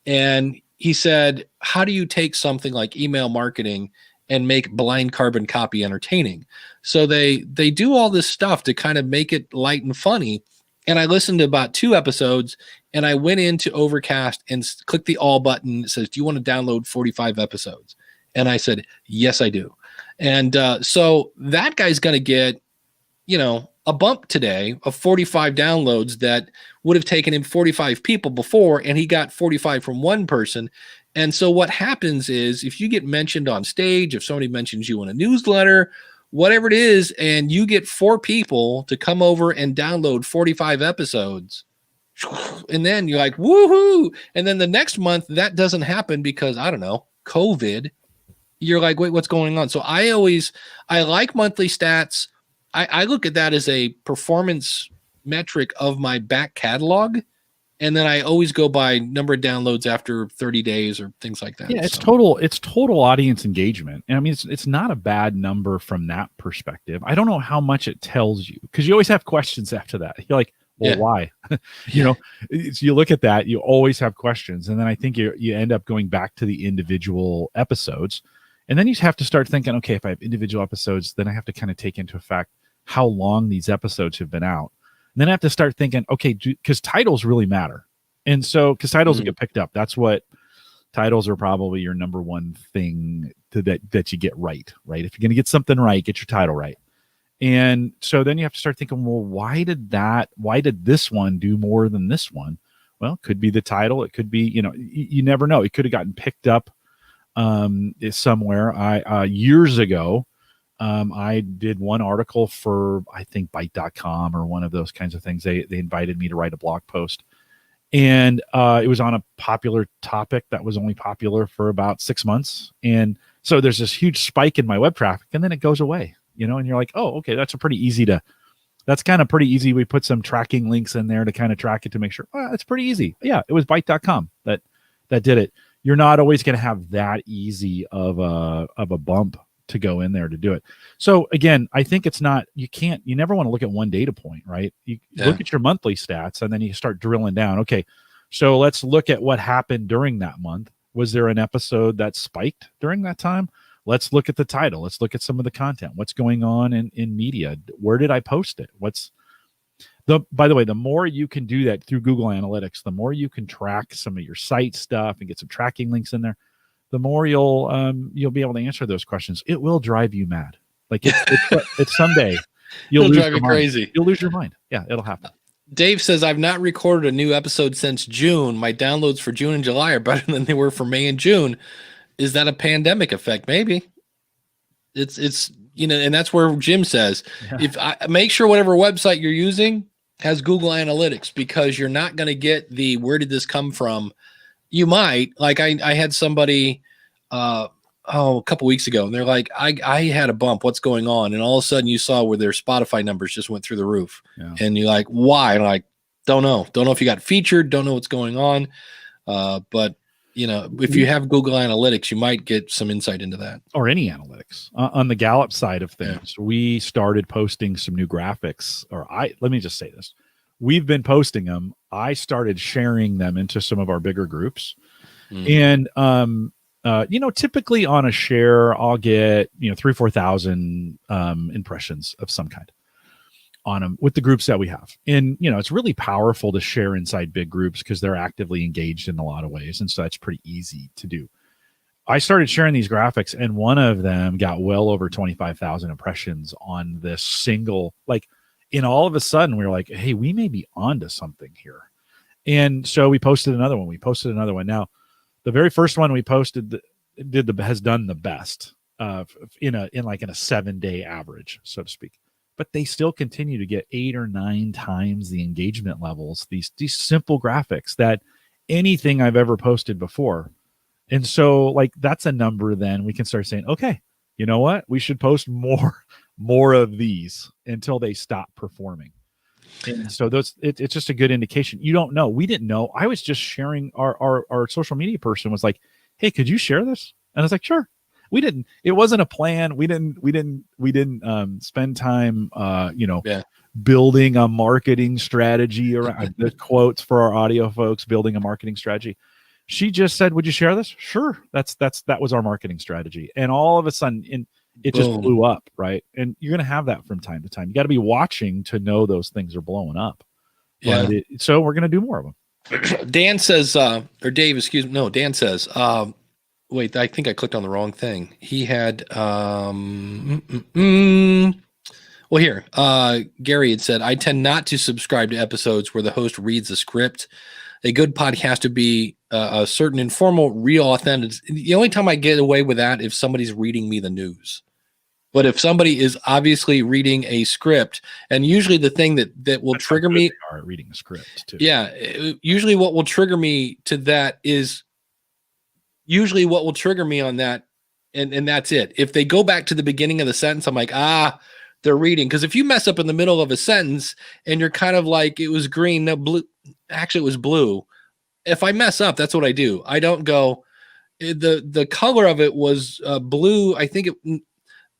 Speaker 1: And he said, how do you take something like email marketing and make blind carbon copy entertaining? So they do all this stuff to kind of make it light and funny. And I listened to about 2 episodes, and I went into Overcast and clicked the all button. It says, do you want to download 45 episodes? And I said, yes, I do. And so that guy's going to get, a bump today of 45 downloads that would have taken him 45 people before, and he got 45 from one person. And so what happens is, if you get mentioned on stage, if somebody mentions you in a newsletter, whatever it is, and you get 4 people to come over and download 45 episodes, and then you're like, woohoo. And then the next month that doesn't happen because, I don't know, COVID. You're like, wait, what's going on? So I like monthly stats. I look at that as a performance metric of my back catalog. And then I always go by number of downloads after 30 days or things like that.
Speaker 3: Yeah, it's total audience engagement. And I mean, it's not a bad number from that perspective. I don't know how much it tells you, because you always have questions after that. You're like, Well,
Speaker 1: Yeah.
Speaker 3: why? You know, you look at that, you always have questions. And then I think you end up going back to the individual episodes. And then you have to start thinking, okay, if I have individual episodes, then I have to kind of take into effect how long these episodes have been out. And then I have to start thinking, okay, because titles really matter. And so, because titles will get picked up. That's what titles are probably your number one thing that you get right? If you're going to get something right, get your title right. And so then you have to start thinking, well, why did this one do more than this one? Well, it could be the title. It could be, you never know. It could have gotten picked up somewhere. Years ago, I did one article for, I think, Byte.com or one of those kinds of things. They invited me to write a blog post. And it was on a popular topic that was only popular for about 6 months. And so there's this huge spike in my web traffic, and then it goes away, and you're like, oh, okay, that's pretty easy. We put some tracking links in there to kind of track it to make sure, it's pretty easy. Yeah, it was Byte.com that did it. You're not always going to have that easy of a bump to go in there to do it. So again, I think you never want to look at one data point, right? You look at your monthly stats and then you start drilling down. Okay, so let's look at what happened during that month. Was there an episode that spiked during that time? Let's look at the title. Let's look at some of the content. What's going on in media? Where did I post it? By the way, the more you can do that through Google Analytics, the more you can track some of your site stuff and get some tracking links in there, the more you'll be able to answer those questions. It will drive you mad. Like it's someday
Speaker 1: It'll drive you crazy.
Speaker 3: You'll lose your mind. Yeah, it'll happen.
Speaker 1: Dave says, I've not recorded a new episode since June. My downloads for June and July are better than they were for May and June. Is that a pandemic effect? Maybe. It's and that's where Jim says, if I make sure whatever website you're using has Google Analytics, because you're not going to get the where did this come from. You might, like I had somebody a couple weeks ago, and they're like, I had a bump. What's going on? And all of a sudden you saw where their Spotify numbers just went through the roof. Yeah. And you're like, why? And I'm like, don't know if you got featured, don't know what's going on. But if you have Google Analytics, you might get some insight into that.
Speaker 3: Or any analytics. On the Gallup side of things, we started posting some new graphics. Let me just say this. We've been posting them. I started sharing them into some of our bigger groups. And, typically on a share, I'll get, 3,000-4,000 impressions of some kind on them with the groups that we have. And, it's really powerful to share inside big groups because they're actively engaged in a lot of ways. And so that's pretty easy to do. I started sharing these graphics, and one of them got well over 25,000 impressions on this single, and all of a sudden we were like, hey, we may be onto something here. And so we posted another one. Now, the very first one we posted has done the best in a 7-day average, so to speak. But they still continue to get 8 or 9 times the engagement levels, these simple graphics that anything I've ever posted before. And so that's a number then we can start saying, okay, you know what? We should post more of these until they stop performing. And so it's just a good indication. You don't know. We didn't know. I was just sharing. Our social media person was like, hey, could you share this? And I was like, sure. We didn't. It wasn't a plan. We didn't spend time building a marketing strategy around the quotes for our audio folks, building a marketing strategy. She just said, would you share this? Sure. That was our marketing strategy. And all of a sudden it just blew up, right? And you're going to have that from time to time. You got to be watching to know those things are blowing up. Yeah. So we're going to do more of them.
Speaker 1: Dan says, or Dave, excuse me. No, Dan says, wait, I think I clicked on the wrong thing. He had, well, here, Gary had said, I tend not to subscribe to episodes where the host reads the script. A good podcast would be a certain informal, real, authentic. The only time I get away with that if somebody's reading me the news. But if somebody is obviously reading a script, and usually the thing that will trigger me,
Speaker 3: are reading a script too.
Speaker 1: Yeah, usually what will trigger me to that is usually what will trigger me on that, and that's it. If they go back to the beginning of the sentence, I'm like, they're reading. Because if you mess up in the middle of a sentence and you're kind of like, it was green, no blue. Actually, it was blue. If I mess up, that's what I do. I don't go. The color of it was blue. I think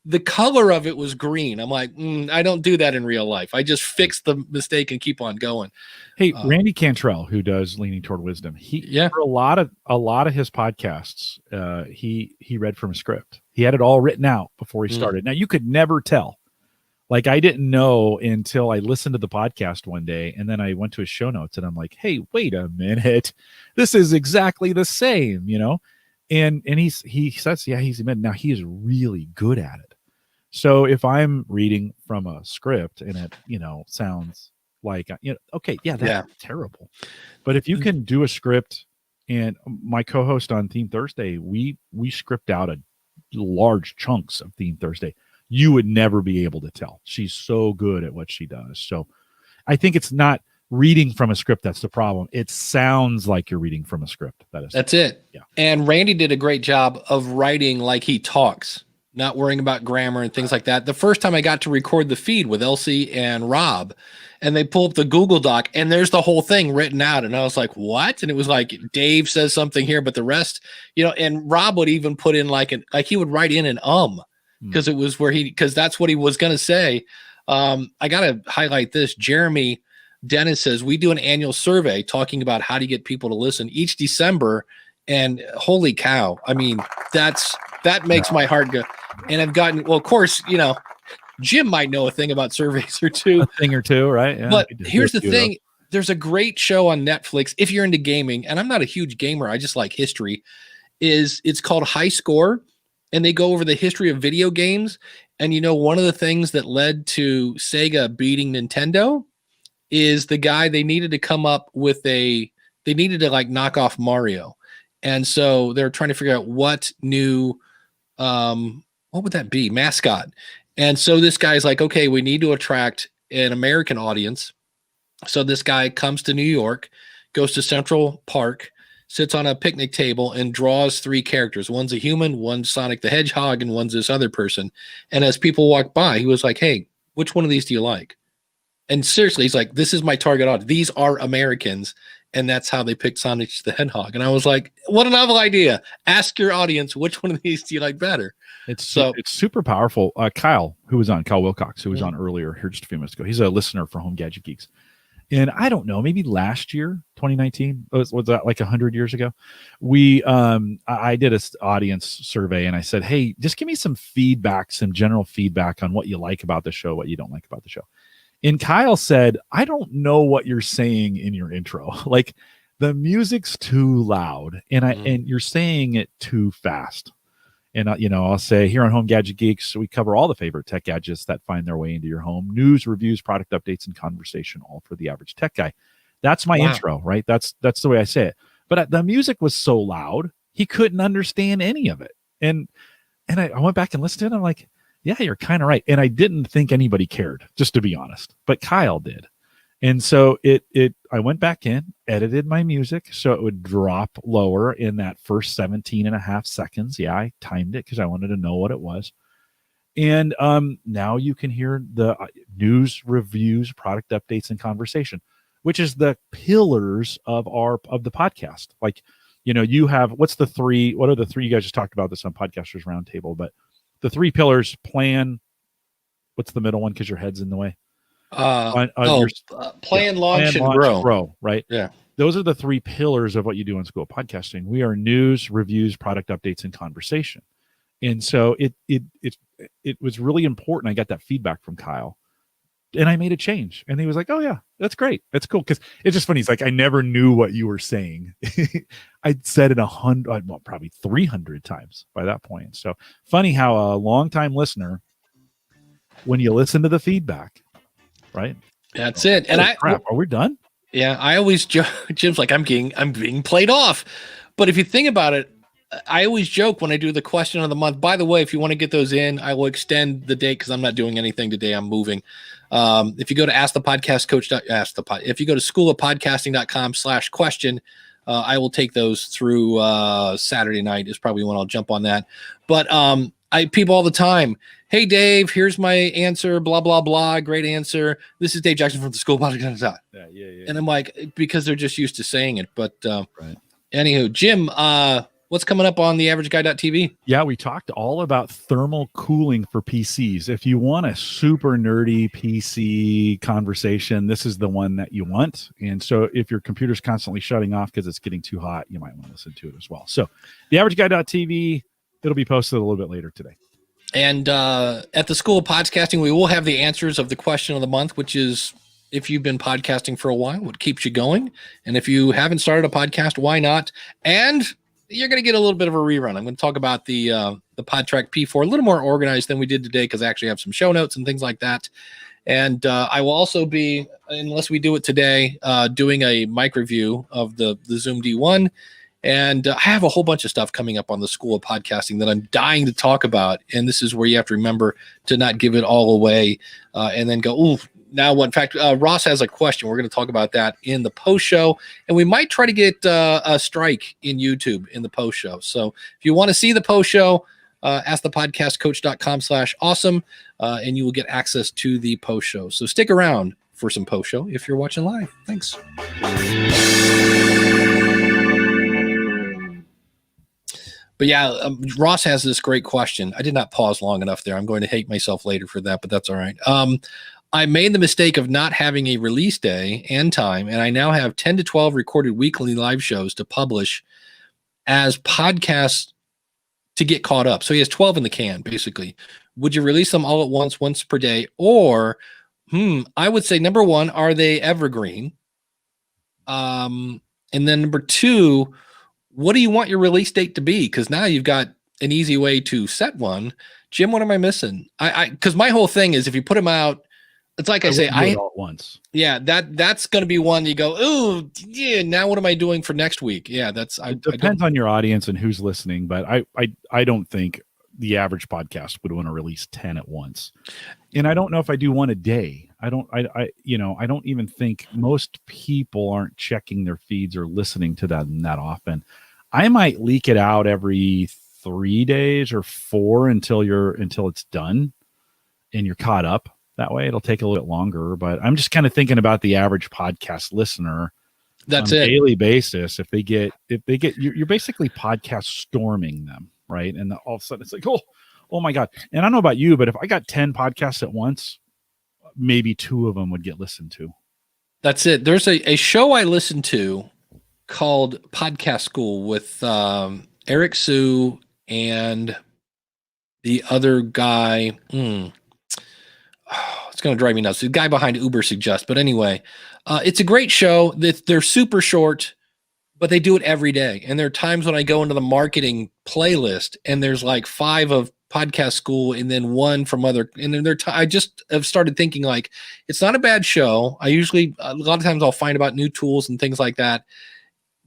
Speaker 1: the color of it was green. I'm like, I don't do that in real life. I just fix the mistake and keep on going.
Speaker 3: Hey, Randy Cantrell, who does Leaning Toward Wisdom, for a lot of his podcasts, he read from a script. He had it all written out before he started. Now you could never tell. Like I didn't know until I listened to the podcast one day, and then I went to his show notes, and I'm like, hey, wait a minute, this is exactly the same, you know. And he says, yeah, he's admitted. Now he is really good at it. So if I'm reading from a script and it, you know, sounds like, you know, okay, yeah, that's terrible. But if you can do a script, and my co-host on Theme Thursday, we script out a large chunks of Theme Thursday. You would never be able to tell. She's so good at what she does. So I think it's not reading from a script that's the problem. It sounds like you're reading from a script. That's
Speaker 1: it.
Speaker 3: Yeah.
Speaker 1: And Randy did a great job of writing like he talks, not worrying about grammar and things like that. The first time I got to record the feed with Elsie and Rob, and they pull up the Google Doc, and there's the whole thing written out. And I was like, what? And it was like, Dave says something here, but the rest, you know, and Rob would even put in like he would write in an because it was because that's what he was going to say. I got to highlight this. Jeremy Dennis says, we do an annual survey talking about how to get people to listen each December. And holy cow. I mean, that makes my heart go. And I've gotten, well, of course, you know, Jim might know a thing about surveys or two.
Speaker 3: A thing or two, right? Yeah,
Speaker 1: but here's the thing. There's a great show on Netflix. If you're into gaming, and I'm not a huge gamer, I just like history, it's called High Score. And they go over the history of video games. And, you know, one of the things that led to Sega beating Nintendo is the guy they needed to come up with they needed to like knock off Mario. And so they're trying to figure out what new, what would that be? Mascot. And so this guy's like, okay, we need to attract an American audience. So this guy comes to New York, goes to Central Park, sits on a picnic table and draws 3 characters. One's a human, one's Sonic the Hedgehog, and one's this other person. And as people walk by, he was like, hey, which one of these do you like? And seriously, he's like, this is my target audience. These are Americans. And that's how they picked Sonic the Hedgehog. And I was like, what a novel idea. Ask your audience, which one of these do you like better?
Speaker 3: It's super powerful. Kyle Wilcox, who was on earlier here just a few minutes ago. He's a listener for Home Gadget Geeks. And I don't know, maybe last year, 2019, was that like 100 years ago? I did an audience survey, and I said, hey, just give me some feedback, some general feedback on what you like about the show, what you don't like about the show. And Kyle said, I don't know what you're saying in your intro. Like the music's too loud, and you're saying it too fast. And, I'll say here on Home Gadget Geeks, we cover all the favorite tech gadgets that find their way into your home. News, reviews, product updates, and conversation, all for the average tech guy. That's my intro, right? That's the way I say it. But the music was so loud, he couldn't understand any of it. And I went back and listened to it, and I'm like, yeah, you're kind of right. And I didn't think anybody cared, just to be honest. But Kyle did. And so I went back in, edited my music so it would drop lower in that first 17 and a half seconds. Yeah, I timed it because I wanted to know what it was. And now you can hear the news, reviews, product updates, and conversation, which is the pillars of the podcast. Like, you have, what are the three, you guys just talked about this on Podcasters Roundtable, but the 3 pillars: plan. What's the middle one? Because your head's in the way.
Speaker 1: Plan, launch, and grow.
Speaker 3: Right? Yeah. Those are the 3 pillars of what you do in school podcasting. We are news, reviews, product updates, and conversation. And so it was really important. I got that feedback from Kyle, and I made a change. And he was like, "Oh yeah, that's great. That's cool." Because it's just funny. He's like, "I never knew what you were saying." I'd said it 100, probably 300 times by that point. So funny how a longtime listener, when you listen to the feedback. Right.
Speaker 1: That's it. And
Speaker 3: are we done?
Speaker 1: Yeah. I always joke. Jim's like, I'm being played off. But if you think about it, I always joke when I do the question of the month. By the way, if you want to get those in, I will extend the date because I'm not doing anything today. I'm moving. If you go to if you go to schoolofpodcasting.com/question, I will take those through Saturday night is probably when I'll jump on that. But people all the time, hey, Dave, here's my answer, blah, blah, blah. Great answer. This is Dave Jackson from the School Podcast. Yeah. And I'm like, because they're just used to saying it. But
Speaker 3: right.
Speaker 1: Anywho, Jim, what's coming up on the averageguy.tv?
Speaker 3: Yeah, we talked all about thermal cooling for PCs. If you want a super nerdy PC conversation, this is the one that you want. And so if your computer's constantly shutting off because it's getting too hot, you might want to listen to it as well. So the averageguy.tv, it'll be posted a little bit later today.
Speaker 1: And at the School of Podcasting, we will have the answers of the question of the month, which is, if you've been podcasting for a while, what keeps you going? And if you haven't started a podcast, why not? And you're going to get a little bit of a rerun. I'm going to talk about the Podtrack P4 a little more organized than we did today, because I actually have some show notes and things like that. And I will also be, unless we do it today, doing a mic review of the Zoom D1. And I have a whole bunch of stuff coming up on the School of Podcasting that I'm dying to talk about. And this is where you have to remember to not give it all away and then go, ooh, now what? In fact, Ross has a question. We're going to talk about that in the post show. And we might try to get a strike in YouTube in the post show. So if you want to see the post show, askthepodcastcoach.com/awesome. And you will get access to the post show. So stick around for some post show if you're watching live. Thanks. But yeah, Ross has this great question. I did not pause long enough there. I'm going to hate myself later for that, but that's all right. I made the mistake of not having a release day and time, and I now have 10 to 12 recorded weekly live shows to publish as podcasts to get caught up. So he has 12 in the can, basically. Would you release them all at once per day? Or, I would say, number one, are they evergreen? And then number two, what do you want your release date to be? Because now you've got an easy way to set one. Jim, what am I missing? Because my whole thing is, if you put them out, it's like I say,
Speaker 3: all at once.
Speaker 1: Yeah, that's going to be one you go, oh, yeah. Now what am I doing for next week? Yeah,
Speaker 3: It depends on your audience and who's listening, but I don't think the average podcast would want to release 10 at once, and I don't know if I do one a day. I don't even think most people aren't checking their feeds or listening to them that often. I might leak it out every 3 days or 4 until it's done and you're caught up. That way it'll take a little bit longer, but I'm just kind of thinking about the average podcast listener.
Speaker 1: That's
Speaker 3: on
Speaker 1: it.
Speaker 3: A daily basis. If they get, you're basically podcast storming them, right? And all of a sudden it's like, oh my God. And I don't know about you, but if I got 10 podcasts at once, maybe 2 of them would get listened to.
Speaker 1: That's it. There's a show I listened to called Podcast School with Eric Sue and the other guy. It's going to drive me nuts. The guy behind Uber Suggest. But anyway, it's a great show. They're super short, but they do it every day. And there are times when I go into the marketing playlist and there's like 5 of Podcast School and then 1 from other. And then I just have started thinking, like, it's not a bad show. A lot of times I'll find about new tools and things like that.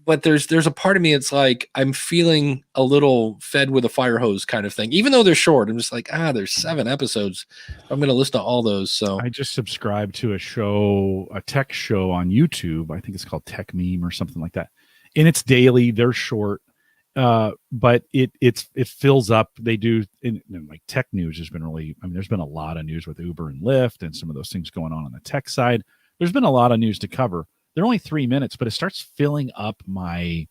Speaker 1: But there's a part of me, it's like I'm feeling a little fed with a fire hose kind of thing. Even though they're short, I'm just like, there's 7 episodes. I'm going to list all those. So
Speaker 3: I just subscribed to a tech show on YouTube. I think it's called Tech Meme or something like that. And it's daily. They're short, but it fills up. They do like tech news has been really. I mean, there's been a lot of news with Uber and Lyft and some of those things going on the tech side. There's been a lot of news to cover. They're only 3 minutes, but it starts filling up my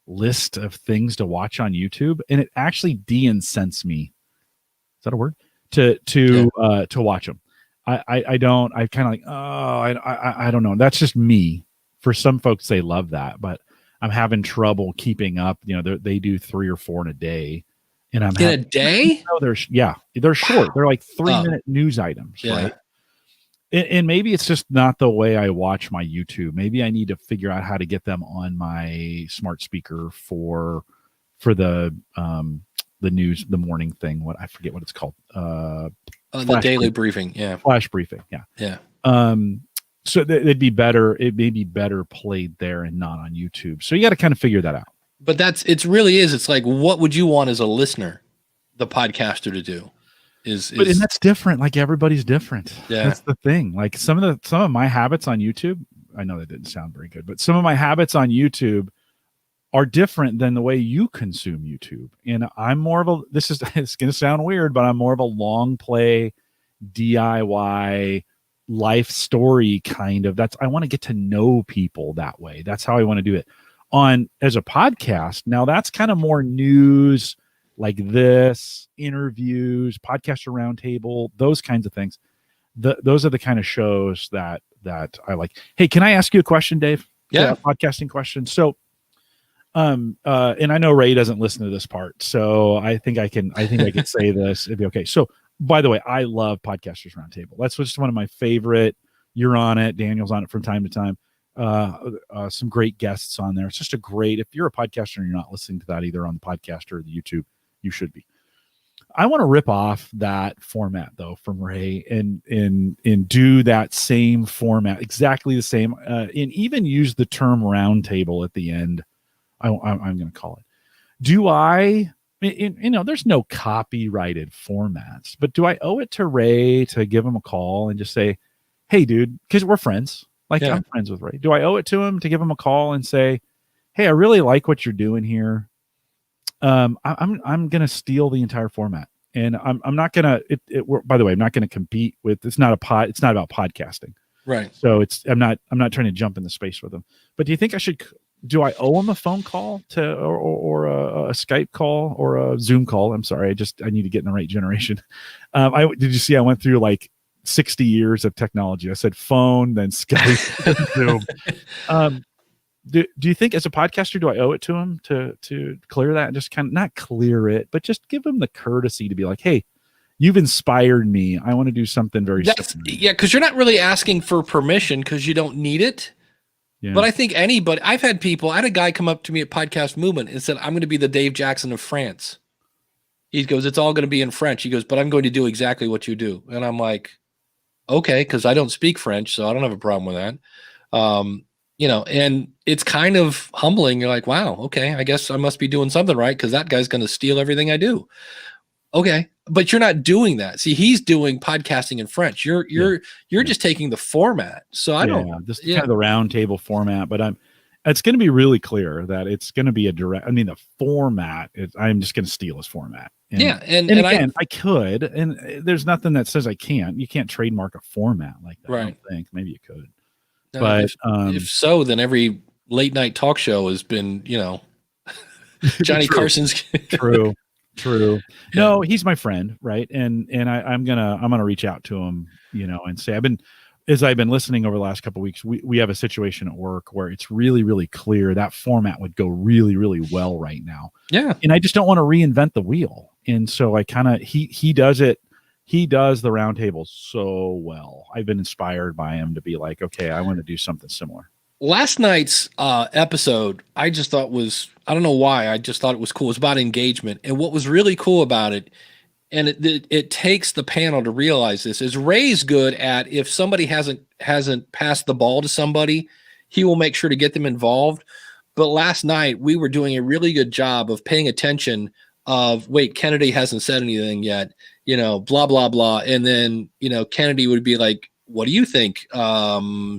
Speaker 3: list of things to watch on YouTube, and it actually de-incents me. Is that a word? To watch them. I don't. I kind of like. I don't know. That's just me. For some folks, they love that, but I'm having trouble keeping up. They do 3 or 4 in a day, and I'm
Speaker 1: in a day.
Speaker 3: They're short. They're like 3-minute news items, right? And maybe it's just not the way I watch my YouTube. Maybe I need to figure out how to get them on my smart speaker for the news, the morning thing. I forget what it's called.
Speaker 1: The daily briefing. Yeah.
Speaker 3: Flash briefing. Yeah.
Speaker 1: Yeah.
Speaker 3: So it'd be better. It may be better played there and not on YouTube. So you got to kind of figure that out.
Speaker 1: But it's like, what would you want as a listener, the podcaster, to do? And
Speaker 3: that's different. Like, everybody's different.
Speaker 1: Yeah.
Speaker 3: That's the thing. Like some of my habits on YouTube, I know that didn't sound very good, but some of my habits on YouTube are different than the way you consume YouTube. And I'm more of it's going to sound weird, but I'm more of a long play DIY life story kind of. I want to get to know people that way. That's how I want to do it. On as a podcast, now that's kind of more news like this, interviews, podcaster roundtable, those kinds of things. Those are the kind of shows that I like. Hey, can I ask you a question, Dave?
Speaker 1: Yeah.
Speaker 3: Podcasting question. So, and I know Ray doesn't listen to this part, so I think I can say this. It'd be okay. So, by the way, I love Podcasters Roundtable. That's just one of my favorite. You're on it. Daniel's on it from time to time. Some great guests on there. It's just a great, if you're a podcaster and you're not listening to that either on the podcast or the YouTube, you should be. I want to rip off that format though from Ray and do that same format, exactly the same, and even use the term roundtable at the end. I'm going to call it. There's no copyrighted formats, but do I owe it to Ray to give him a call and just say, hey, dude, because we're friends. I'm friends with Ray. Do I owe it to him to give him a call and say, hey, I really like what you're doing here. I'm going to steal the entire format, and I'm not going to, by the way, I'm not going to compete with, it's not about podcasting.
Speaker 1: Right.
Speaker 3: So I'm not trying to jump in the space with him, but do you think do I owe him a phone call or a Skype call or a Zoom call? I'm sorry. I need to get in the right generation. Did you see, I went through like 60 years of technology. I said phone, then Skype, Zoom. Do you think as a podcaster, do I owe it to him to clear that and just kind of not clear it, but just give him the courtesy to be like, hey, you've inspired me. I want to do something very similar.
Speaker 1: Yeah, because you're not really asking for permission because you don't need it. Yeah. But I think I had a guy come up to me at Podcast Movement and said, I'm going to be the Dave Jackson of France. He goes, it's all going to be in French. He goes, but I'm going to do exactly what you do. And I'm like, okay, because I don't speak French, so I don't have a problem with that. And it's kind of humbling. You're like, wow, okay, I guess I must be doing something right because that guy's going to steal everything I do. Okay, but you're not doing that. See, he's doing podcasting in French. You're just taking the format. So I don't.
Speaker 3: This is kind of the round table format, but it's going to be really clear that it's going to be the format. I'm just going to steal his format. And again, I could, and there's nothing that says I can't. You can't trademark a format like that. Right. I don't think. Maybe you could.
Speaker 1: No,
Speaker 3: but
Speaker 1: if so, then every late night talk show has been, Johnny Carson's.
Speaker 3: True. Yeah. No, he's my friend, right? And I'm gonna reach out to him, and say I've been listening over the last couple of weeks. We have a situation at work where it's really, really clear that format would go really, really well right now.
Speaker 1: Yeah,
Speaker 3: and I just don't want to reinvent the wheel. And so I kind of he does it. He does the roundtable so well. I've been inspired by him to be like, okay, I want to do something similar.
Speaker 1: Last night's episode, I just thought I don't know why, I just thought it was cool. It's about engagement. And what was really cool about it, and it takes the panel to realize this, is Ray's good at, if somebody hasn't passed the ball to somebody, he will make sure to get them involved. But last night, we were doing a really good job of paying attention of, wait, Kennedy hasn't said anything yet, blah, blah, blah. And then, Kennedy would be like, what do you think,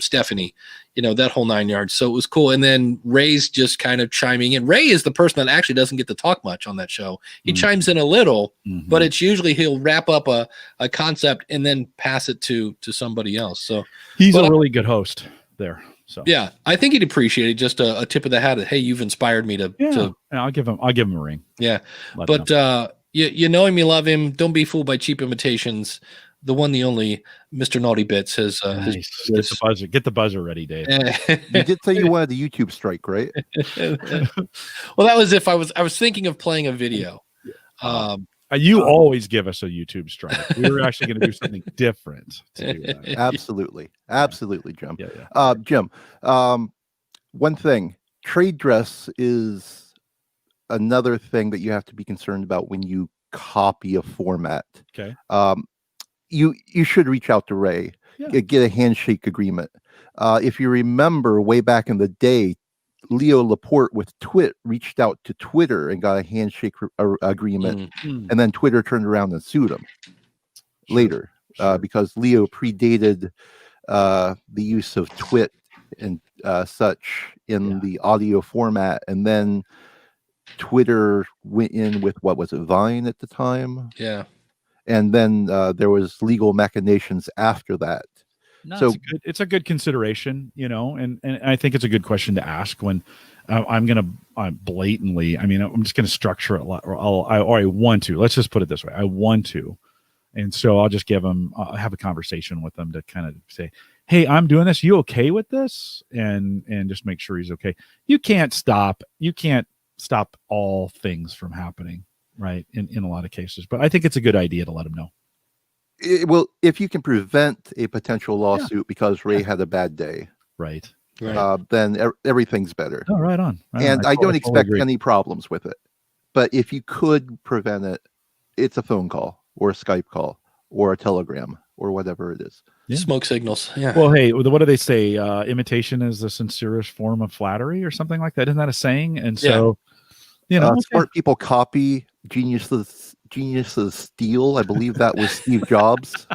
Speaker 1: Stephanie? That whole 9 yards. So it was cool. And then Ray's just kind of chiming in. Ray is the person that actually doesn't get to talk much on that show. He chimes in a little, but it's usually he'll wrap up a concept and then pass it to somebody else. So
Speaker 3: he's a really good host there. So
Speaker 1: yeah, I think he'd appreciate it. Just a tip of the hat. Hey, you've inspired me to.
Speaker 3: Yeah, I'll give him a ring.
Speaker 1: Yeah, but you know him, you love him. Don't be fooled by cheap imitations. The one, the only, Mr. Naughty Bits has
Speaker 3: nice. Get the buzzer ready, Dave.
Speaker 5: You did say you wanted the YouTube strike, right?
Speaker 1: Well, that was if I was thinking of playing a video.
Speaker 3: You always give us a YouTube strike. We were actually going to do something different to do that.
Speaker 5: Absolutely, Jim.
Speaker 3: Yeah.
Speaker 5: Jim, one thing, trade dress is another thing that you have to be concerned about when you copy a format.
Speaker 3: Okay.
Speaker 5: You should reach out to Ray, get a handshake agreement. If you remember way back in the day, Leo Laporte with Twit reached out to Twitter and got a handshake agreement, and then Twitter turned around and sued him later because Leo predated the use of Twit and such in the audio format, and then Twitter went in with, what was it, Vine at the time?
Speaker 1: Yeah.
Speaker 5: And then there was legal machinations after that.
Speaker 3: No, so it's a good consideration, and I think it's a good question to ask when I'm blatantly. I mean, I'm just gonna structure it a lot, or I want to. Let's just put it this way: I want to, and so I'll just give them. I'll have a conversation with them to kind of say, "Hey, I'm doing this. You okay with this?" And just make sure he's okay. You can't stop all things from happening, right? In a lot of cases, but I think it's a good idea to let him know.
Speaker 5: Well, if you can prevent a potential lawsuit because Ray had a bad day,
Speaker 3: Right.
Speaker 5: then everything's better.
Speaker 3: Oh, right on.
Speaker 5: And I don't expect any problems with it. But if you could prevent it, it's a phone call or a Skype call or a telegram or whatever it is.
Speaker 3: Yeah.
Speaker 1: Smoke signals. Yeah.
Speaker 3: Well, hey, what do they say? Imitation is the sincerest form of flattery, or something like that. Isn't that a saying? And so,
Speaker 5: smart people copy, geniuses steal. I believe that was Steve Jobs.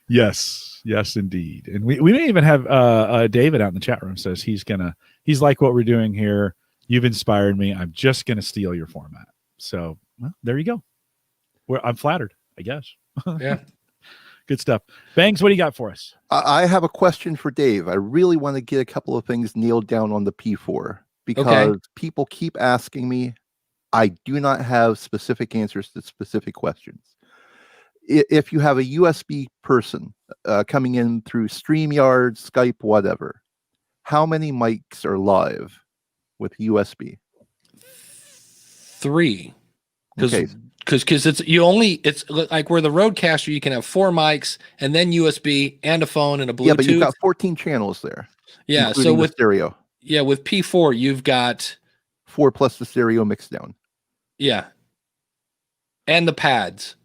Speaker 3: Yes, indeed. And we may even have David out in the chat room says he's like what we're doing here. You've inspired me. I'm just gonna steal your format. So there you go. I'm flattered, I guess.
Speaker 1: Yeah.
Speaker 3: Good stuff. Bangs, what do you got for us?
Speaker 5: I have a question for Dave. I really want to get a couple of things nailed down on the P4 because people keep asking me. I do not have specific answers to specific questions. If you have a USB person coming in through Streamyard, Skype, whatever, how many mics are live with USB?
Speaker 1: 3. Because it's like where the Roadcaster, you can have 4 mics and then USB and a phone and a Bluetooth.
Speaker 5: Yeah, but you've got 14 channels there.
Speaker 1: Yeah, so with
Speaker 5: stereo.
Speaker 1: Yeah, with P4 you've got
Speaker 5: 4 plus the stereo mixed down.
Speaker 1: Yeah. And the pads.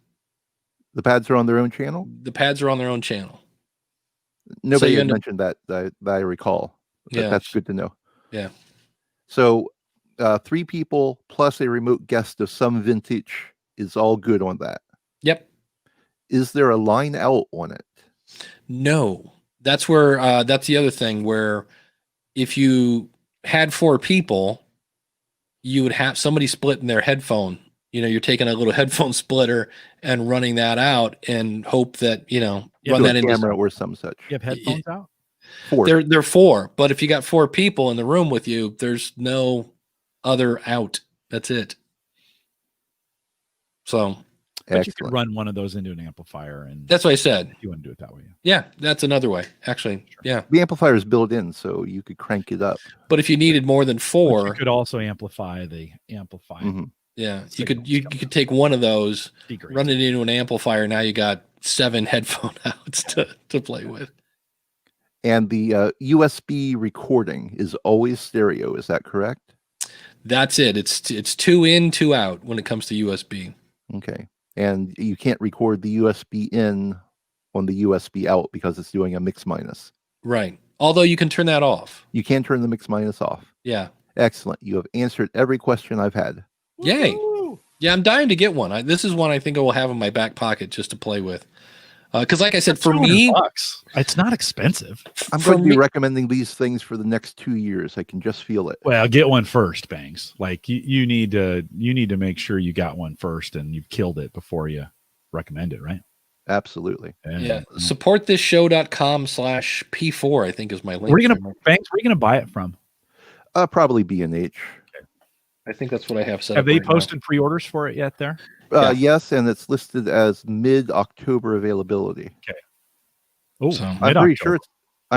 Speaker 5: The pads are on their own channel?
Speaker 1: The pads are on their own channel.
Speaker 5: Nobody had mentioned that I recall.
Speaker 1: Yeah.
Speaker 5: That's good to know.
Speaker 1: Yeah.
Speaker 5: So 3 people plus a remote guest of some vintage is all good on that.
Speaker 1: Yep.
Speaker 5: Is there a line out on it?
Speaker 1: No. That's where that's the other thing where if you had 4 people, you would have somebody splitting their headphone. You're taking a little headphone splitter and running that out and hope that, run that into
Speaker 5: camera or some such.
Speaker 3: You have headphones out?
Speaker 5: 4.
Speaker 1: They're 4, but if you got 4 people in the room with you, there's no other out. That's it. So,
Speaker 3: but you can run one of those into an amplifier, and
Speaker 1: that's what I said.
Speaker 3: You want to do it that way?
Speaker 1: Yeah, that's another way. Actually, sure. Yeah.
Speaker 5: The amplifier is built in, so you could crank it up.
Speaker 1: But if you needed more than 4,
Speaker 3: you could also amplify the amplifier.
Speaker 5: Mm-hmm.
Speaker 1: Yeah, you could take one of those, run it into an amplifier. Now you got 7 headphone outs to play with.
Speaker 5: And the USB recording is always stereo. Is that correct?
Speaker 1: That's it. It's 2 in, 2 out when it comes to USB.
Speaker 5: Okay. And you can't record the USB in on the USB out because it's doing a mix minus.
Speaker 1: Right. Although you can turn that off.
Speaker 5: You can turn the mix minus off.
Speaker 1: Yeah.
Speaker 5: Excellent. You have answered every question I've had.
Speaker 1: Yay. Yeah, I'm dying to get one. This is one I think I will have in my back pocket just to play with. Because like I said, for me,
Speaker 3: it's not expensive.
Speaker 5: I'm going to be recommending these things for the next 2 years. I can just feel it.
Speaker 3: Well, get one first, Bangs. Like you need to make sure you got one first and you've killed it before you recommend it, right?
Speaker 5: Absolutely.
Speaker 1: Yeah. SupportthisShow.com/P4, I think is my link.
Speaker 3: Bangs, where are you gonna buy it from?
Speaker 5: Probably B&H.
Speaker 1: I think that's what I have set
Speaker 3: Have
Speaker 1: up
Speaker 3: they
Speaker 1: right
Speaker 3: posted
Speaker 1: now.
Speaker 3: pre-orders for it yet there?
Speaker 1: Yeah.
Speaker 5: Yes, and it's listed as mid-October availability.
Speaker 3: Okay. Oh,
Speaker 1: So,
Speaker 5: I'm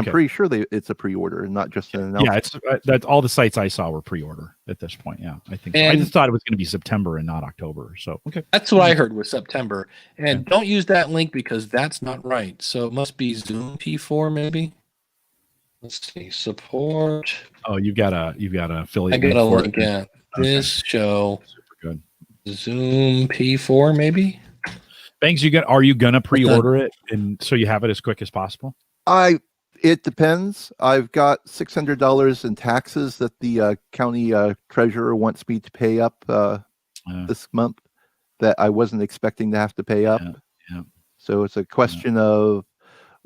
Speaker 5: pretty sure it's a pre-order and not just an announcement.
Speaker 3: Yeah, it's that all the sites I saw were pre-order at this point. Yeah, I think so. I just thought it was going to be September and not October. So okay,
Speaker 1: that's what I heard was September. And don't use that link because that's not right. So it must be Zoom P4 maybe. Let's see, support.
Speaker 3: Oh, you've got a affiliate.
Speaker 1: I got a link. Yeah, this show.
Speaker 3: Super good.
Speaker 1: Zoom P4 maybe.
Speaker 3: Banks, are you gonna pre-order it and so you have it as quick as possible?
Speaker 5: It depends. I've got $600 in taxes that the county treasurer wants me to pay up this month that I wasn't expecting to have to pay up.
Speaker 3: Yeah.
Speaker 5: So it's a question of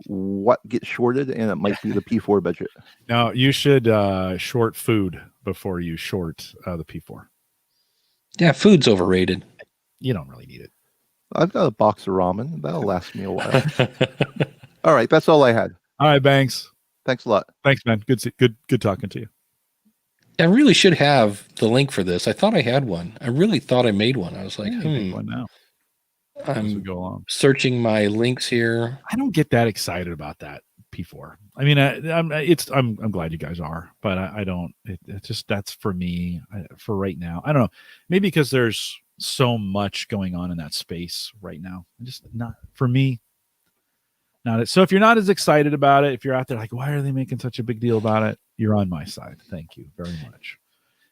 Speaker 5: what gets shorted, and it might be the P4 budget.
Speaker 3: Now you should short food before you short the P4.
Speaker 1: Yeah, food's overrated.
Speaker 3: You don't really need it.
Speaker 5: I've got a box of ramen. That'll last me a while. All right, that's all I had.
Speaker 3: All right, Banks.
Speaker 5: Thanks a lot.
Speaker 3: Thanks, man. Good talking to you.
Speaker 1: I really should have the link for this. I thought I had one. I really thought I made one. I was like,
Speaker 3: Make one now as we
Speaker 1: I'm
Speaker 3: go along.
Speaker 1: searching my links here.
Speaker 3: I don't get that excited about that P4. I mean, I'm glad you guys are, but I don't. It's just that's for me for right now. I don't know. Maybe because there's so much going on in that space right now. Just not for me. Not so. If you're not as excited about it, if you're out there like, why are they making such a big deal about it? You're on my side. Thank you very much,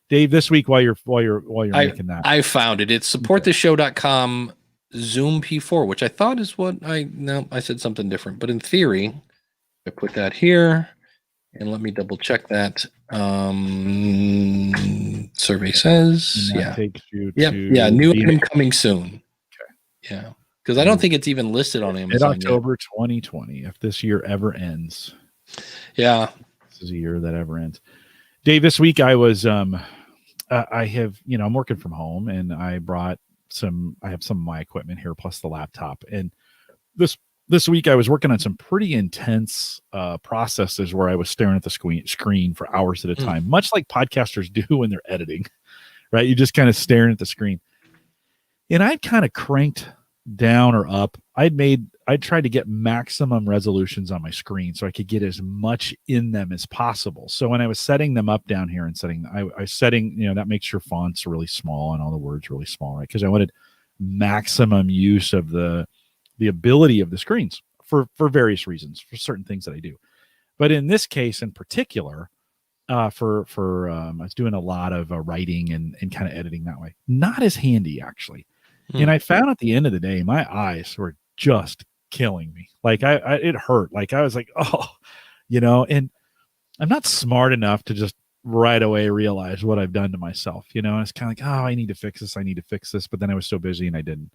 Speaker 3: Dave. This week, while you're making that,
Speaker 1: I found it. It's supporttheshow.com Zoom P4, which I thought is what I said something different, but in theory, I put that here, and let me double check that. Survey says,
Speaker 3: takes you
Speaker 1: new item coming soon. Okay, yeah, because I don't think it's even listed on Amazon.
Speaker 3: October 2020, if this year ever ends.
Speaker 1: Yeah,
Speaker 3: this is a year that ever ends. Dave, this week I was I have I'm working from home, and I have some of my equipment here plus the laptop, and this week I was working on some pretty intense processes where I was staring at the screen for hours at a time, much like podcasters do when they're editing, right? You just kind of staring at the screen. And I'd kind of cranked down or up. I'd tried to get maximum resolutions on my screen so I could get as much in them as possible. So when I was setting them up down here and I setting, that makes your fonts really small and all the words really small, right? Because I wanted maximum use of the ability of the screens for various reasons, for certain things that I do. But in this case in particular, I was doing a lot of writing and kind of editing that way. Not as handy, actually. And I found at the end of the day, my eyes were just killing me. Like it hurt. Like I was like, and I'm not smart enough to just right away realize what I've done to myself. It's kind of like, I need to fix this. But then I was so busy and I didn't.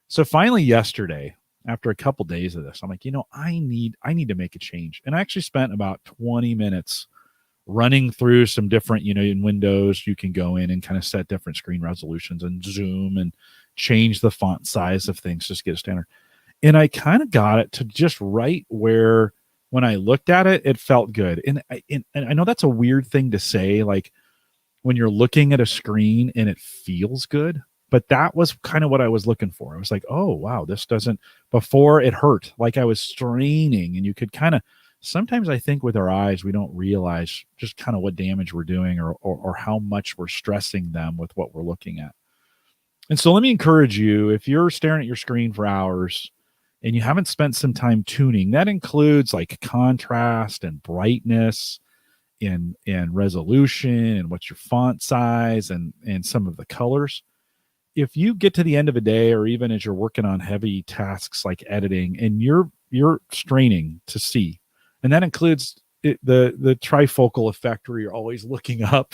Speaker 3: So finally yesterday, after a couple days of this, I'm like, I need to make a change. And I actually spent about 20 minutes running through some different, in Windows, you can go in and kind of set different screen resolutions and zoom and change the font size of things, just get a standard. And I kind of got it to just right where when I looked at it, it felt good. And I know that's a weird thing to say, like when you're looking at a screen and it feels good. But that was kind of what I was looking for. I was like, oh, wow, before it hurt. Like I was straining, and you could kind of, sometimes I think with our eyes, we don't realize just kind of what damage we're doing or how much we're stressing them with what we're looking at. And so let me encourage you, if you're staring at your screen for hours and you haven't spent some time tuning, that includes like contrast and brightness and resolution and what's your font size and some of the colors. If you get to the end of a day, or even as you're working on heavy tasks like editing, and you're straining to see, and that includes the trifocal effect where you're always looking up,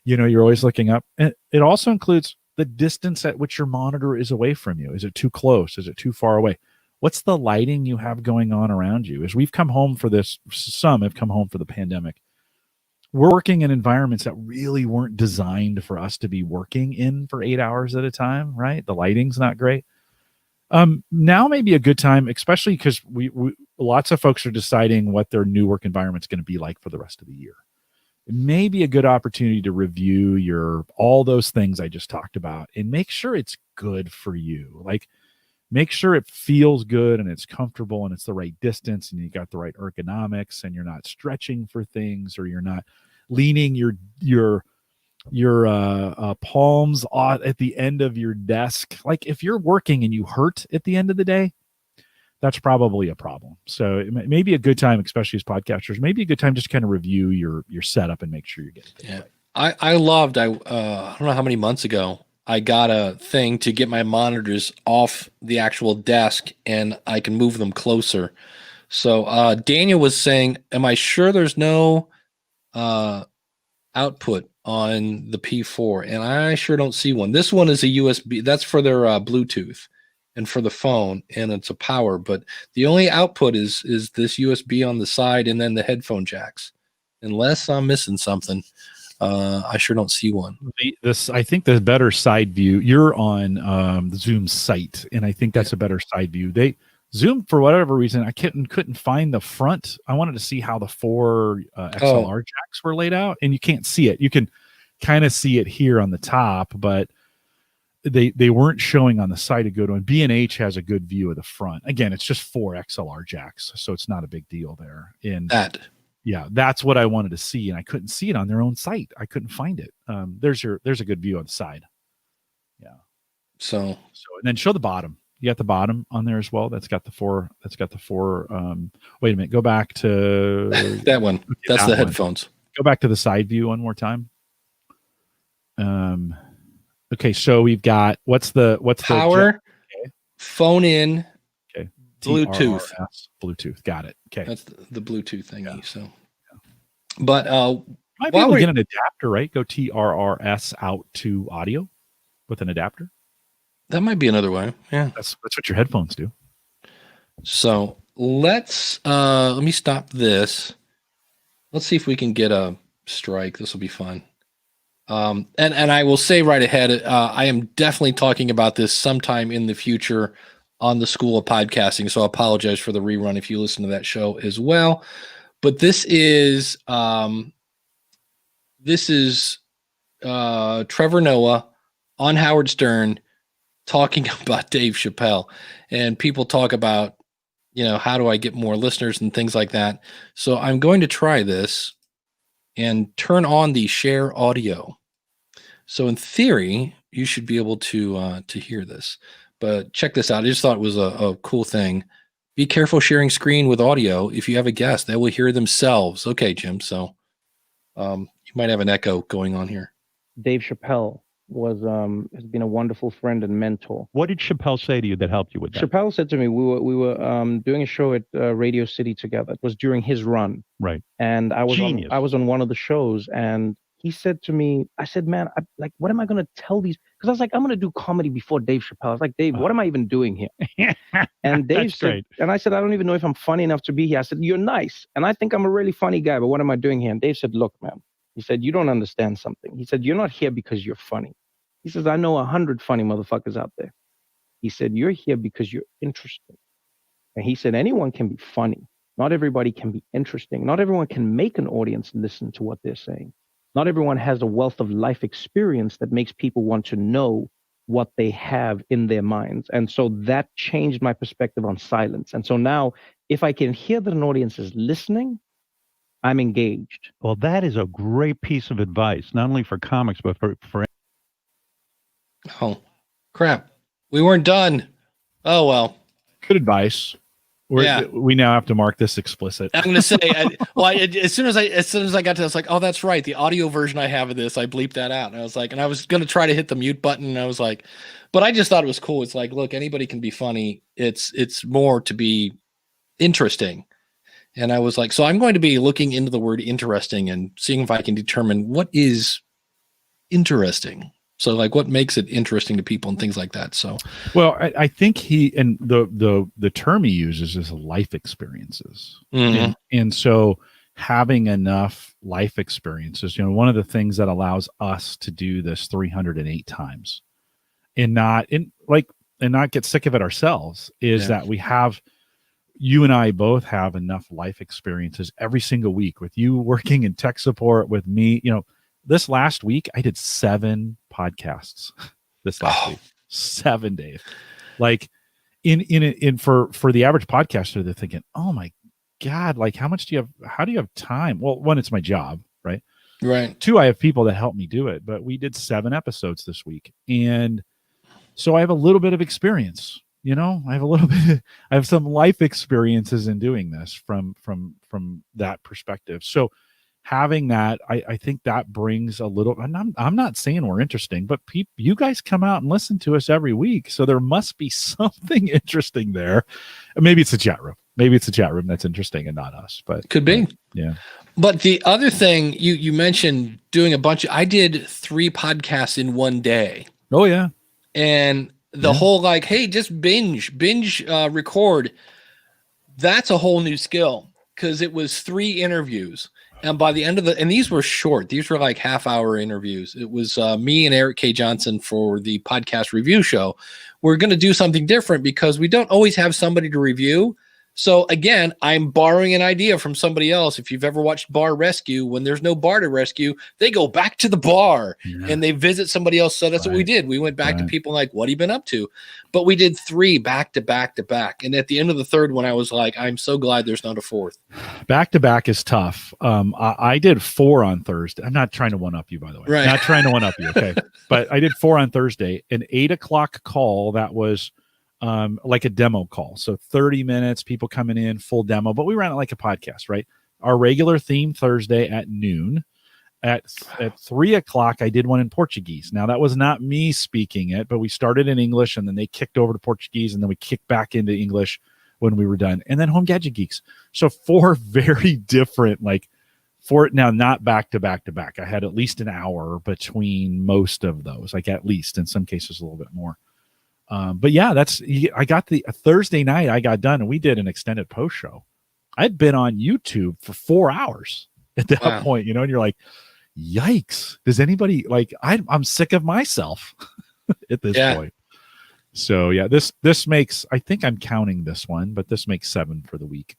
Speaker 3: you're always looking up. And it also includes the distance at which your monitor is away from you. Is it too close? Is it too far away? What's the lighting you have going on around you? As we've come home for this, some have come home for the pandemic. We're working in environments that really weren't designed for us to be working in for 8 hours at a time, right? The lighting's not great. Now may be a good time, especially because we lots of folks are deciding what their new work environment's going to be like for the rest of the year. It may be a good opportunity to review all those things I just talked about and make sure it's good for you. Like make sure it feels good and it's comfortable and it's the right distance and you got the right ergonomics and you're not stretching for things, or you're not leaning your palms at the end of your desk. Like if you're working and you hurt at the end of the day, that's probably a problem. So it may be a good time, especially as podcasters, maybe a good time just to kind of review your setup and make sure you're getting things right.
Speaker 1: I don't know how many months ago, I got a thing to get my monitors off the actual desk and I can move them closer. So Daniel was saying, am I sure there's no output on the P4? And I sure don't see one. This one is a USB. That's for their Bluetooth and for the phone, and it's a power. But the only output is this USB on the side and then the headphone jacks. Unless I'm missing something, I sure don't see one.
Speaker 3: I think the better side view, you're on the Zoom site, and I think that's a better side view. Zoom, for whatever reason, I couldn't find the front. I wanted to see how the four XLR jacks were laid out, and you can't see it. You can kind of see it here on the top, but they weren't showing on the side a good one. B&H has a good view of the front. Again, it's just 4 XLR jacks, so it's not a big deal there. And yeah, that's what I wanted to see, and I couldn't see it on their own site. I couldn't find it. There's a good view on the side. Yeah. So and then show the bottom. You got the bottom on there as well. That's got the 4. Wait a minute. Go back to
Speaker 1: that one. That's the headphones.
Speaker 3: Go back to the side view one more time. Okay, so we've got what's the
Speaker 1: power, phone in,
Speaker 3: okay,
Speaker 1: Bluetooth.
Speaker 3: Got it. Okay,
Speaker 1: that's the Bluetooth thingy. Yeah. So, but
Speaker 3: might be able to get an adapter, right? Go TRRS out to audio with an adapter.
Speaker 1: That might be another way. Yeah,
Speaker 3: that's what your headphones do.
Speaker 1: So let me stop this. Let's see if we can get a strike. This will be fun. And I will say right ahead, I am definitely talking about this sometime in the future on the School of Podcasting. So I apologize for the rerun if you listen to that show as well. But this is Trevor Noah on Howard Stern talking about Dave Chappelle, and people talk about, how do I get more listeners and things like that. So I'm going to try this and turn on the share audio. So in theory, you should be able to hear this. But check this out. I just thought it was a cool thing. Be careful sharing screen with audio. If you have a guest, they will hear themselves. Okay, Jim. So you might have an echo going on here.
Speaker 6: Dave Chappelle has been a wonderful friend and mentor.
Speaker 7: What did Chappelle say to you that helped you with that?
Speaker 6: Chappelle said to me, we were doing a show at Radio City together. It was during his run.
Speaker 7: Right.
Speaker 6: And I was on one of the shows, and he said to me, I said, man, what am I going to tell these? Because I was like, I'm going to do comedy before Dave Chappelle. I was like, Dave, what am I even doing here? And Dave said, and I said, I don't even know if I'm funny enough to be here. I said, you're nice. And I think I'm a really funny guy, but what am I doing here? And Dave said, look, man, he said, you don't understand something. He said, you're not here because you're funny. He says, I know 100 funny motherfuckers out there. He said, you're here because you're interesting. And he said, anyone can be funny. Not everybody can be interesting. Not everyone can make an audience listen to what they're saying. Not everyone has a wealth of life experience that makes people want to know what they have in their minds. And so that changed my perspective on silence. And so now, if I can hear that an audience is listening, I'm engaged.
Speaker 7: Well, that is a great piece of advice, not only for comics, but for
Speaker 1: Oh, crap. We weren't done. Oh, well.
Speaker 3: Good advice. We now have to mark this explicit.
Speaker 1: I'm going to say, as soon as I got to, I was like, oh, that's right. The audio version I have of this, I bleeped that out. And I was like, and I was going to try to hit the mute button. And I was like, but I just thought it was cool. It's like, look, anybody can be funny. It's more to be interesting. And I was like, so I'm going to be looking into the word interesting and seeing if I can determine what is interesting. So like what makes it interesting to people and things like that. So,
Speaker 3: well, I think the term he uses is life experiences.
Speaker 1: Mm-hmm.
Speaker 3: And so having enough life experiences, one of the things that allows us to do this 308 times and not get sick of it ourselves is that you and I both have enough life experiences every single week, with you working in tech support, with me, this last week, I did 7 podcasts. This last week, 7 days. Like for the average podcaster, they're thinking, "Oh my God! Like, how do you have time?" Well, one, it's my job, right?
Speaker 1: Right.
Speaker 3: 2, I have people that help me do it. But we did 7 episodes this week, and so I have a little bit of experience. I have some life experiences in doing this from that perspective. So having that, I think that brings a little, and I'm not saying we're interesting, but you guys come out and listen to us every week. So there must be something interesting there. Maybe it's a chat room. Maybe it's a chat room that's interesting and not us, but
Speaker 1: could be.
Speaker 3: Yeah.
Speaker 1: But the other thing you mentioned doing I did 3 podcasts in one day.
Speaker 3: Oh yeah.
Speaker 1: And the whole hey, just binge record. That's a whole new skill, because it was 3 interviews. And by the end of and these were short, these were like half-hour interviews. It was me and Eric K. Johnson for the podcast review show. We're going to do something different because we don't always have somebody to review. So again, I'm borrowing an idea from somebody else. If you've ever watched Bar Rescue, when there's no bar to rescue, they go back to the bar and they visit somebody else. So that's what we did. We went back to people like, what have you been up to? But we did 3 back to back to back. And at the end of the third one, I was like, I'm so glad there's not a fourth.
Speaker 3: Back to back is tough. I did 4 on Thursday. I'm not trying to one up you, by the way.
Speaker 1: Right.
Speaker 3: Not trying to one up you. Okay. But I did 4 on Thursday, an 8 o'clock call that was like a demo call. So 30 minutes, people coming in, full demo, but we ran it like a podcast, right? Our regular theme Thursday at noon. At 3 o'clock, I did one in Portuguese. Now, that was not me speaking it, but we started in English and then they kicked over to Portuguese and then we kicked back into English when we were done. And then Home Gadget Geeks. So 4 very different, like 4, now not back to back to back. I had at least an hour between most of those, like at least in some cases a little bit more. But yeah, I got the Thursday night I got done and we did an extended post show. I'd been on YouTube for 4 hours at that point, and you're like, yikes. Does anybody I'm sick of myself at this point. So yeah, this makes, I think I'm counting this one, but this makes 7 for the week.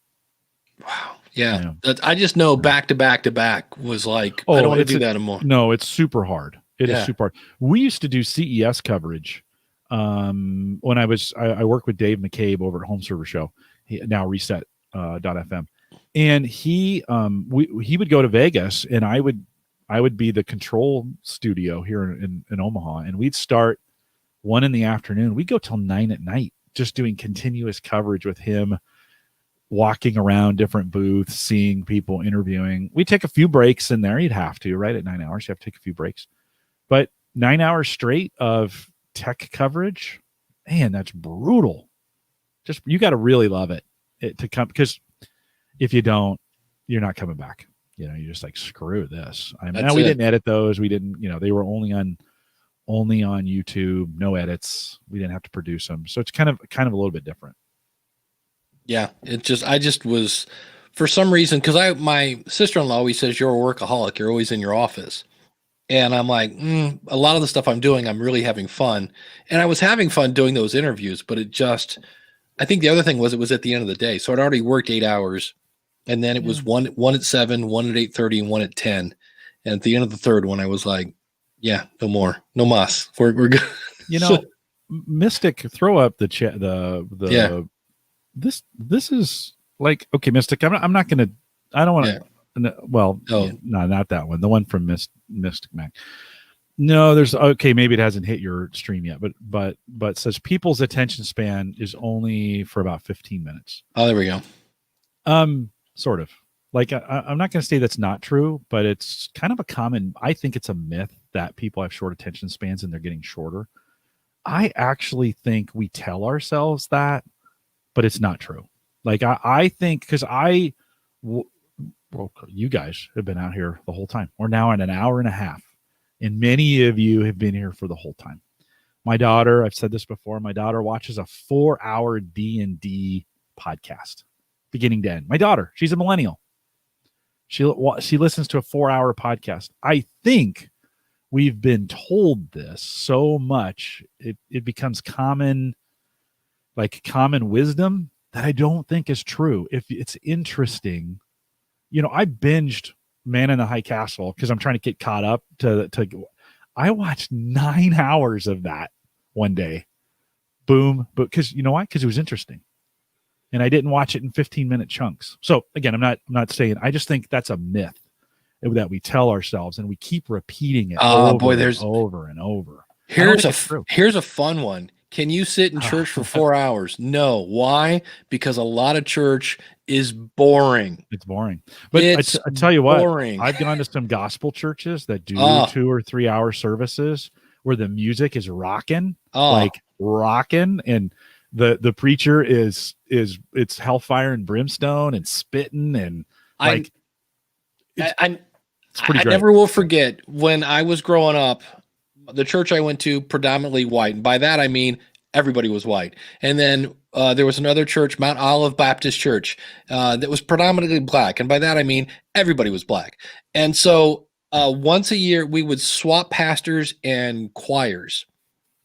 Speaker 1: Wow. Yeah. I just know back to back to back was like, I don't want to do that anymore.
Speaker 3: No, it's super hard. It is super hard. We used to do CES coverage. When I worked with Dave McCabe over at Home Server Show, now Reset.fm, and he would go to Vegas, and I would be the control studio here in Omaha, and we'd start 1 in the afternoon. We'd go till 9 at night, just doing continuous coverage with him, walking around different booths, seeing people, interviewing. We'd take a few breaks in there. You'd have to, right? At 9 hours, you have to take a few breaks, but 9 hours straight of tech coverage, man, that's brutal. Just, you got to really love it to come, because if you don't, you're not coming back. You're just like, screw this. Now we didn't edit those. We didn't, they were only on YouTube, no edits. We didn't have to produce them. So it's kind of a little bit different.
Speaker 1: Yeah. I just was, for some reason, because my sister-in-law always says you're a workaholic. You're always in your office. And I'm like, a lot of the stuff I'm doing, I'm really having fun. And I was having fun doing those interviews, but I think the other thing was, it was at the end of the day. So I'd already worked 8 hours, and then it was one at 7, 1 at 8:30, and 1 at 10. And at the end of the third one, I was like, yeah, no more, no mas. We're good.
Speaker 3: Mystic, throw up the chat. This is like, okay, Mystic. I'm not gonna. I don't want to. Well, no, not that one. The one from Mystic Mac. No, maybe it hasn't hit your stream yet, but says people's attention span is only for about 15 minutes.
Speaker 1: Oh, there we go.
Speaker 3: Sort of. Like, I'm not going to say that's not true, but it's kind of a common, I think it's a myth that people have short attention spans and they're getting shorter. I actually think we tell ourselves that, but it's not true. Like, I think, because you guys have been out here the whole time. We're now at an hour and a half, and many of you have been here for the whole time. My daughter, I've said this before, my daughter watches a 4-hour D&D podcast, beginning to end. My daughter, she's a millennial. She listens to a 4-hour podcast. I think we've been told this so much, it becomes common wisdom that I don't think is true. If it's interesting, I binged Man in the High Castle because I'm trying to get caught up I watched 9 hours of that one day. Boom. But because you know why? Because it was interesting. And I didn't watch it in 15-minute chunks. So again, I'm not saying, I just think that's a myth that we tell ourselves and we keep repeating it over and over.
Speaker 1: Here's a fun one. Can you sit in church for 4 hours? No. Why? Because a lot of church is boring.
Speaker 3: It's boring. But I tell you what, I've gone to some gospel churches that do 2 or 3 hour services where the music is rocking, and the preacher it's hellfire and brimstone and spitting and it's pretty great.
Speaker 1: I never will forget when I was growing up. The church I went to, predominantly white. And by that, I mean, everybody was white. And then there was another church, Mount Olive Baptist Church, that was predominantly black. And by that, I mean, everybody was black. And so once a year, we would swap pastors and choirs.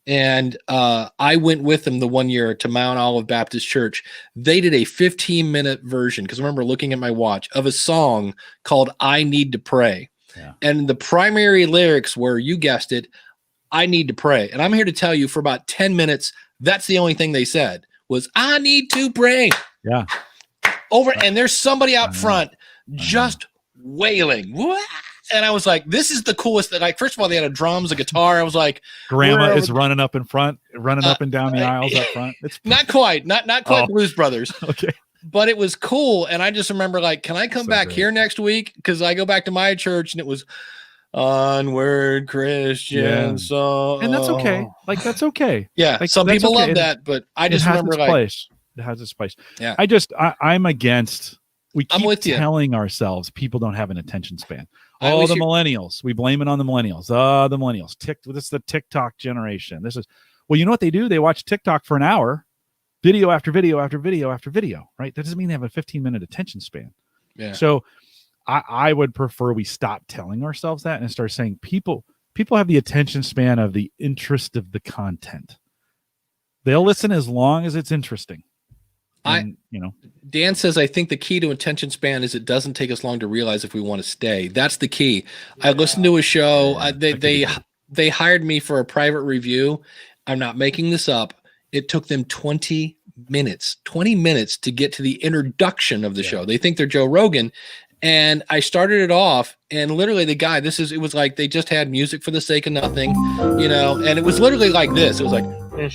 Speaker 1: And I went with them the one year to Mount Olive Baptist Church. They did a 15-minute version, because I remember looking at my watch, of a song called I Need to Pray.
Speaker 3: Yeah.
Speaker 1: And the primary lyrics were, you guessed it, I need to pray. And I'm here to tell you, for about 10 minutes, that's the only thing they said was, I need to pray.
Speaker 3: Yeah.
Speaker 1: And there's somebody out front just wailing. Wah! And I was like, this is the coolest. Like, first of all, they had a drums, a guitar. I was like,
Speaker 3: Grandma is running up in front, running up and down the aisles up front. It's
Speaker 1: not quite Blues Brothers.
Speaker 3: Okay.
Speaker 1: But it was cool. And I just remember, like, can I come back
Speaker 3: great.
Speaker 1: here next week? Because I go back to my church and it was Onward Christian song.
Speaker 3: And that's okay. Like, that's okay.
Speaker 1: Yeah.
Speaker 3: Like,
Speaker 1: some
Speaker 3: that's
Speaker 1: people
Speaker 3: okay.
Speaker 1: love that, but I just
Speaker 3: it has
Speaker 1: remember,
Speaker 3: its
Speaker 1: like,
Speaker 3: place. It has its place.
Speaker 1: Yeah.
Speaker 3: I'm against, we
Speaker 1: I'm
Speaker 3: keep
Speaker 1: with you.
Speaker 3: telling ourselves people don't have an attention span.
Speaker 1: I
Speaker 3: Oh,
Speaker 1: wish
Speaker 3: the
Speaker 1: you-
Speaker 3: millennials. We blame it on the millennials. The millennials. This is the TikTok generation. Well, you know what they do? They watch TikTok for an hour, video after video after video after video, right? That doesn't mean they have a 15-minute attention span.
Speaker 1: Yeah.
Speaker 3: So I would prefer we stop telling ourselves that and start saying people have the attention span of the interest of the content. They'll listen as long as it's interesting. And,
Speaker 1: Dan says, I think the key to attention span is it doesn't take us long to realize if we want to stay. That's the key. I listened to a show. They hired me for a private review. I'm not making this up. It took them 20 minutes to get to the introduction of the show. They think they're Joe Rogan. And I started it off, and literally the guy, it was like they just had music for the sake of nothing, and it was literally like this. It was like, you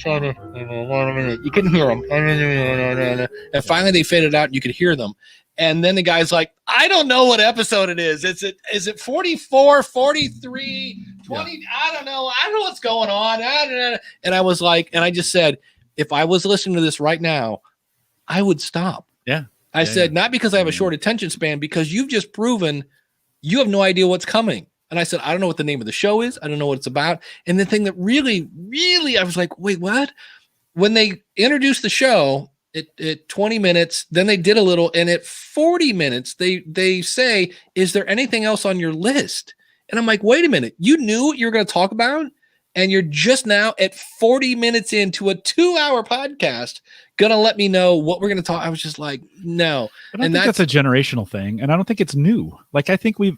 Speaker 1: couldn't hear them. And finally they faded out and you could hear them. And then the guy's like, I don't know what episode it is. Is it 44, 43, 20? I don't know. I don't know what's going on. And I was like, and I just said, if I was listening to this right now, I would stop.
Speaker 3: Yeah.
Speaker 1: I said, not because I have a short attention span, because you've just proven you have no idea what's coming. And I said, I don't know what the name of the show is. I don't know what it's about. And the thing that really, really, I was like, wait, what? When they introduced the show at 20 minutes, then they did a little, and at 40 minutes, they say, is there anything else on your list? And I'm like, wait a minute, you knew what you were going to talk about? And you're just now at 40 minutes into a 2-hour podcast going to let me know what we're going to talk. I was just like, no.
Speaker 3: I don't think that's a generational thing. And I don't think it's new. Like, I think if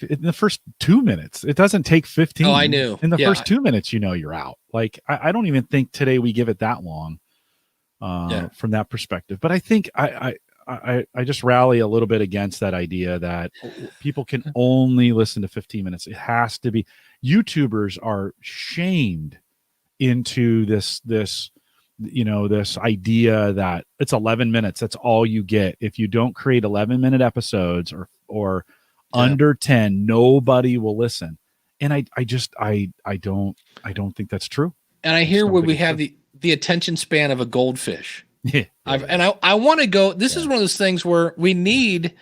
Speaker 3: in the first 2 minutes, it doesn't take 15.
Speaker 1: Oh, I knew.
Speaker 3: In the first 2 minutes, you're out. Like, I don't even think today we give it that long from that perspective. But I think I just rally a little bit against that idea that people can only listen to 15 minutes. It has to be. YouTubers are shamed into this idea that it's 11 minutes. That's all you get. If you don't create 11-minute episodes or under 10, nobody will listen. And I don't think that's true.
Speaker 1: And I hear where we have the attention span of a goldfish.
Speaker 3: Yeah.
Speaker 1: I want to go. This is one of those things where we need,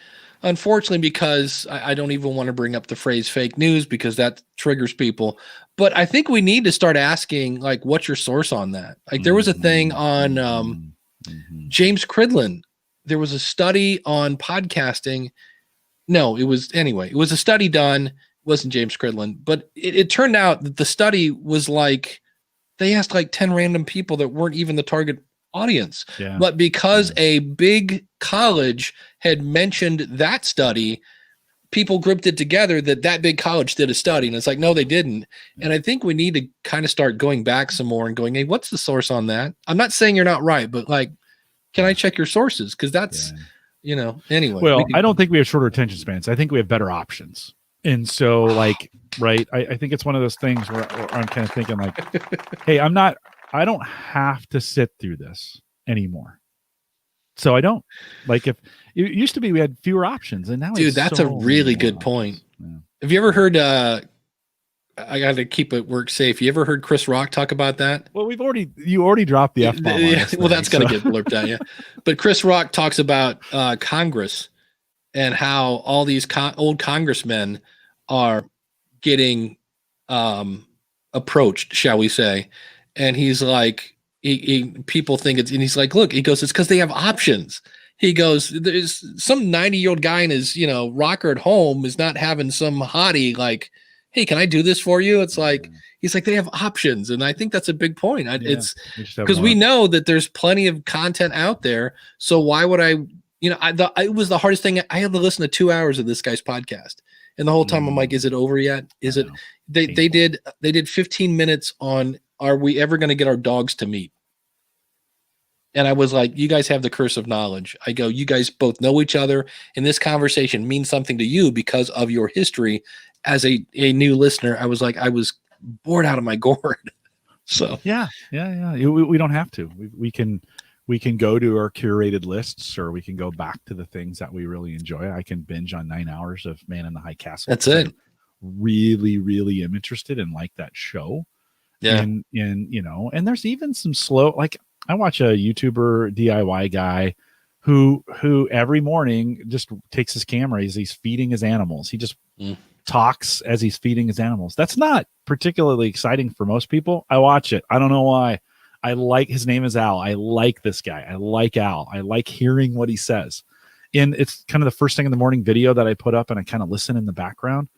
Speaker 1: unfortunately, because I don't even want to bring up the phrase fake news because that triggers people. But I think we need to start asking, like, what's your source on that? Like, there was a thing on James Cridlin. There was a study on podcasting. No, it was a study done. It wasn't James Cridlin, but it turned out that the study was like, they asked like 10 random people that weren't even the target audience. Yeah. But because a big college had mentioned that study, people grouped it together that big college did a study. And it's like, no, they didn't. And I think we need to kind of start going back some more and going, hey, what's the source on that? I'm not saying you're not right, but like, can I check your sources? Because that's, anyway.
Speaker 3: Well, I don't think we have shorter attention spans. I think we have better options. And so, like, right, I think it's one of those things where I'm kind of thinking like, hey, I don't have to sit through this anymore. So I don't. Like, if it used to be we had fewer options, and now
Speaker 1: that's a really good point. Yeah. Have you ever heard I got to keep it work safe. You ever heard Chris Rock talk about that?
Speaker 3: Well, you already dropped the F-bomb.
Speaker 1: Yeah, well, that's going to get blurped out, yeah. But Chris Rock talks about Congress and how all these old congressmen are getting approached, shall we say. And he's like, people think it's, and he's like, look, he goes, it's because they have options. He goes, there's some 90-year-old guy in his, rocker at home is not having some hottie like, hey, can I do this for you? It's like, He's like, they have options. And I think that's a big point. It's
Speaker 3: just have
Speaker 1: because we
Speaker 3: more.
Speaker 1: know that there's plenty of content out there. So why would I, it was the hardest thing. I had to listen to 2 hours of this guy's podcast. And the whole time I'm like, is it over yet? Is it? They did 15 minutes on, are we ever going to get our dogs to meet? And I was like, you guys have the curse of knowledge. I go, you guys both know each other, and this conversation means something to you because of your history. As a new listener, I was like, I was bored out of my gourd. So
Speaker 3: yeah. We don't have to. We can go to our curated lists, or we can go back to the things that we really enjoy. I can binge on 9 hours of Man in the High Castle.
Speaker 1: That's it.
Speaker 3: Really, really am interested in like that show.
Speaker 1: Yeah.
Speaker 3: And and there's even some slow, like I watch a YouTuber DIY guy who every morning just takes his camera as he's feeding his animals. He just talks as he's feeding his animals. That's not particularly exciting for most people. I watch it. I don't know why. I like, his name is Al. I like this guy. I like Al. I like hearing what he says. And it's kind of the first thing in the morning video that I put up, and I kind of listen in the background.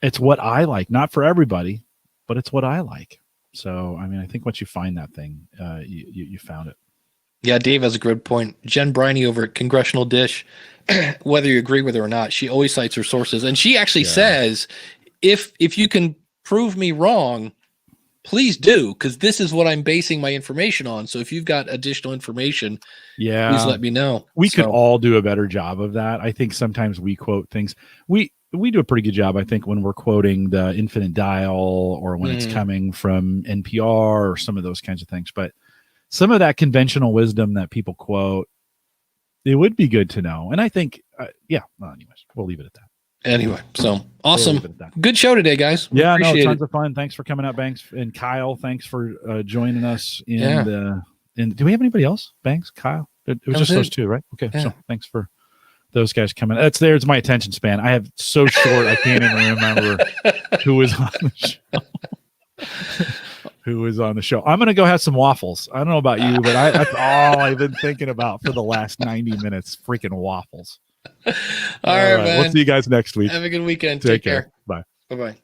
Speaker 3: It's what I like, not for everybody, but it's what I like. So, I mean, I think once you find that thing, you found it.
Speaker 1: Yeah, Dave has a good point. Jen Briney over at Congressional Dish, whether you agree with her or not, she always cites her sources. And she actually says, if you can prove me wrong, please do, because this is what I'm basing my information on. So if you've got additional information, please let me know.
Speaker 3: We could all do a better job of that. I think sometimes we quote things. We do a pretty good job, I think, when we're quoting the Infinite Dial, or when it's coming from NPR or some of those kinds of things. But some of that conventional wisdom that people quote, it would be good to know. And I think, anyways, we'll leave it at that.
Speaker 1: Anyway, so awesome. Good show today, guys.
Speaker 3: Yeah,
Speaker 1: Appreciate
Speaker 3: tons
Speaker 1: it.
Speaker 3: of fun. Thanks for coming out, Banks. And Kyle, thanks for joining us. Do we have anybody else? Banks, Kyle? It was just those two, right? Okay, so thanks for those guys coming. There's my attention span. I have so short, I can't even remember who was on the show. Who was on the show. I'm going to go have some waffles. I don't know about you, but that's all I've been thinking about for the last 90 minutes, freaking waffles.
Speaker 1: All right, man.
Speaker 3: We'll see you guys next week.
Speaker 1: Have a good weekend.
Speaker 3: Take
Speaker 1: care.
Speaker 3: Bye.
Speaker 1: Bye-bye.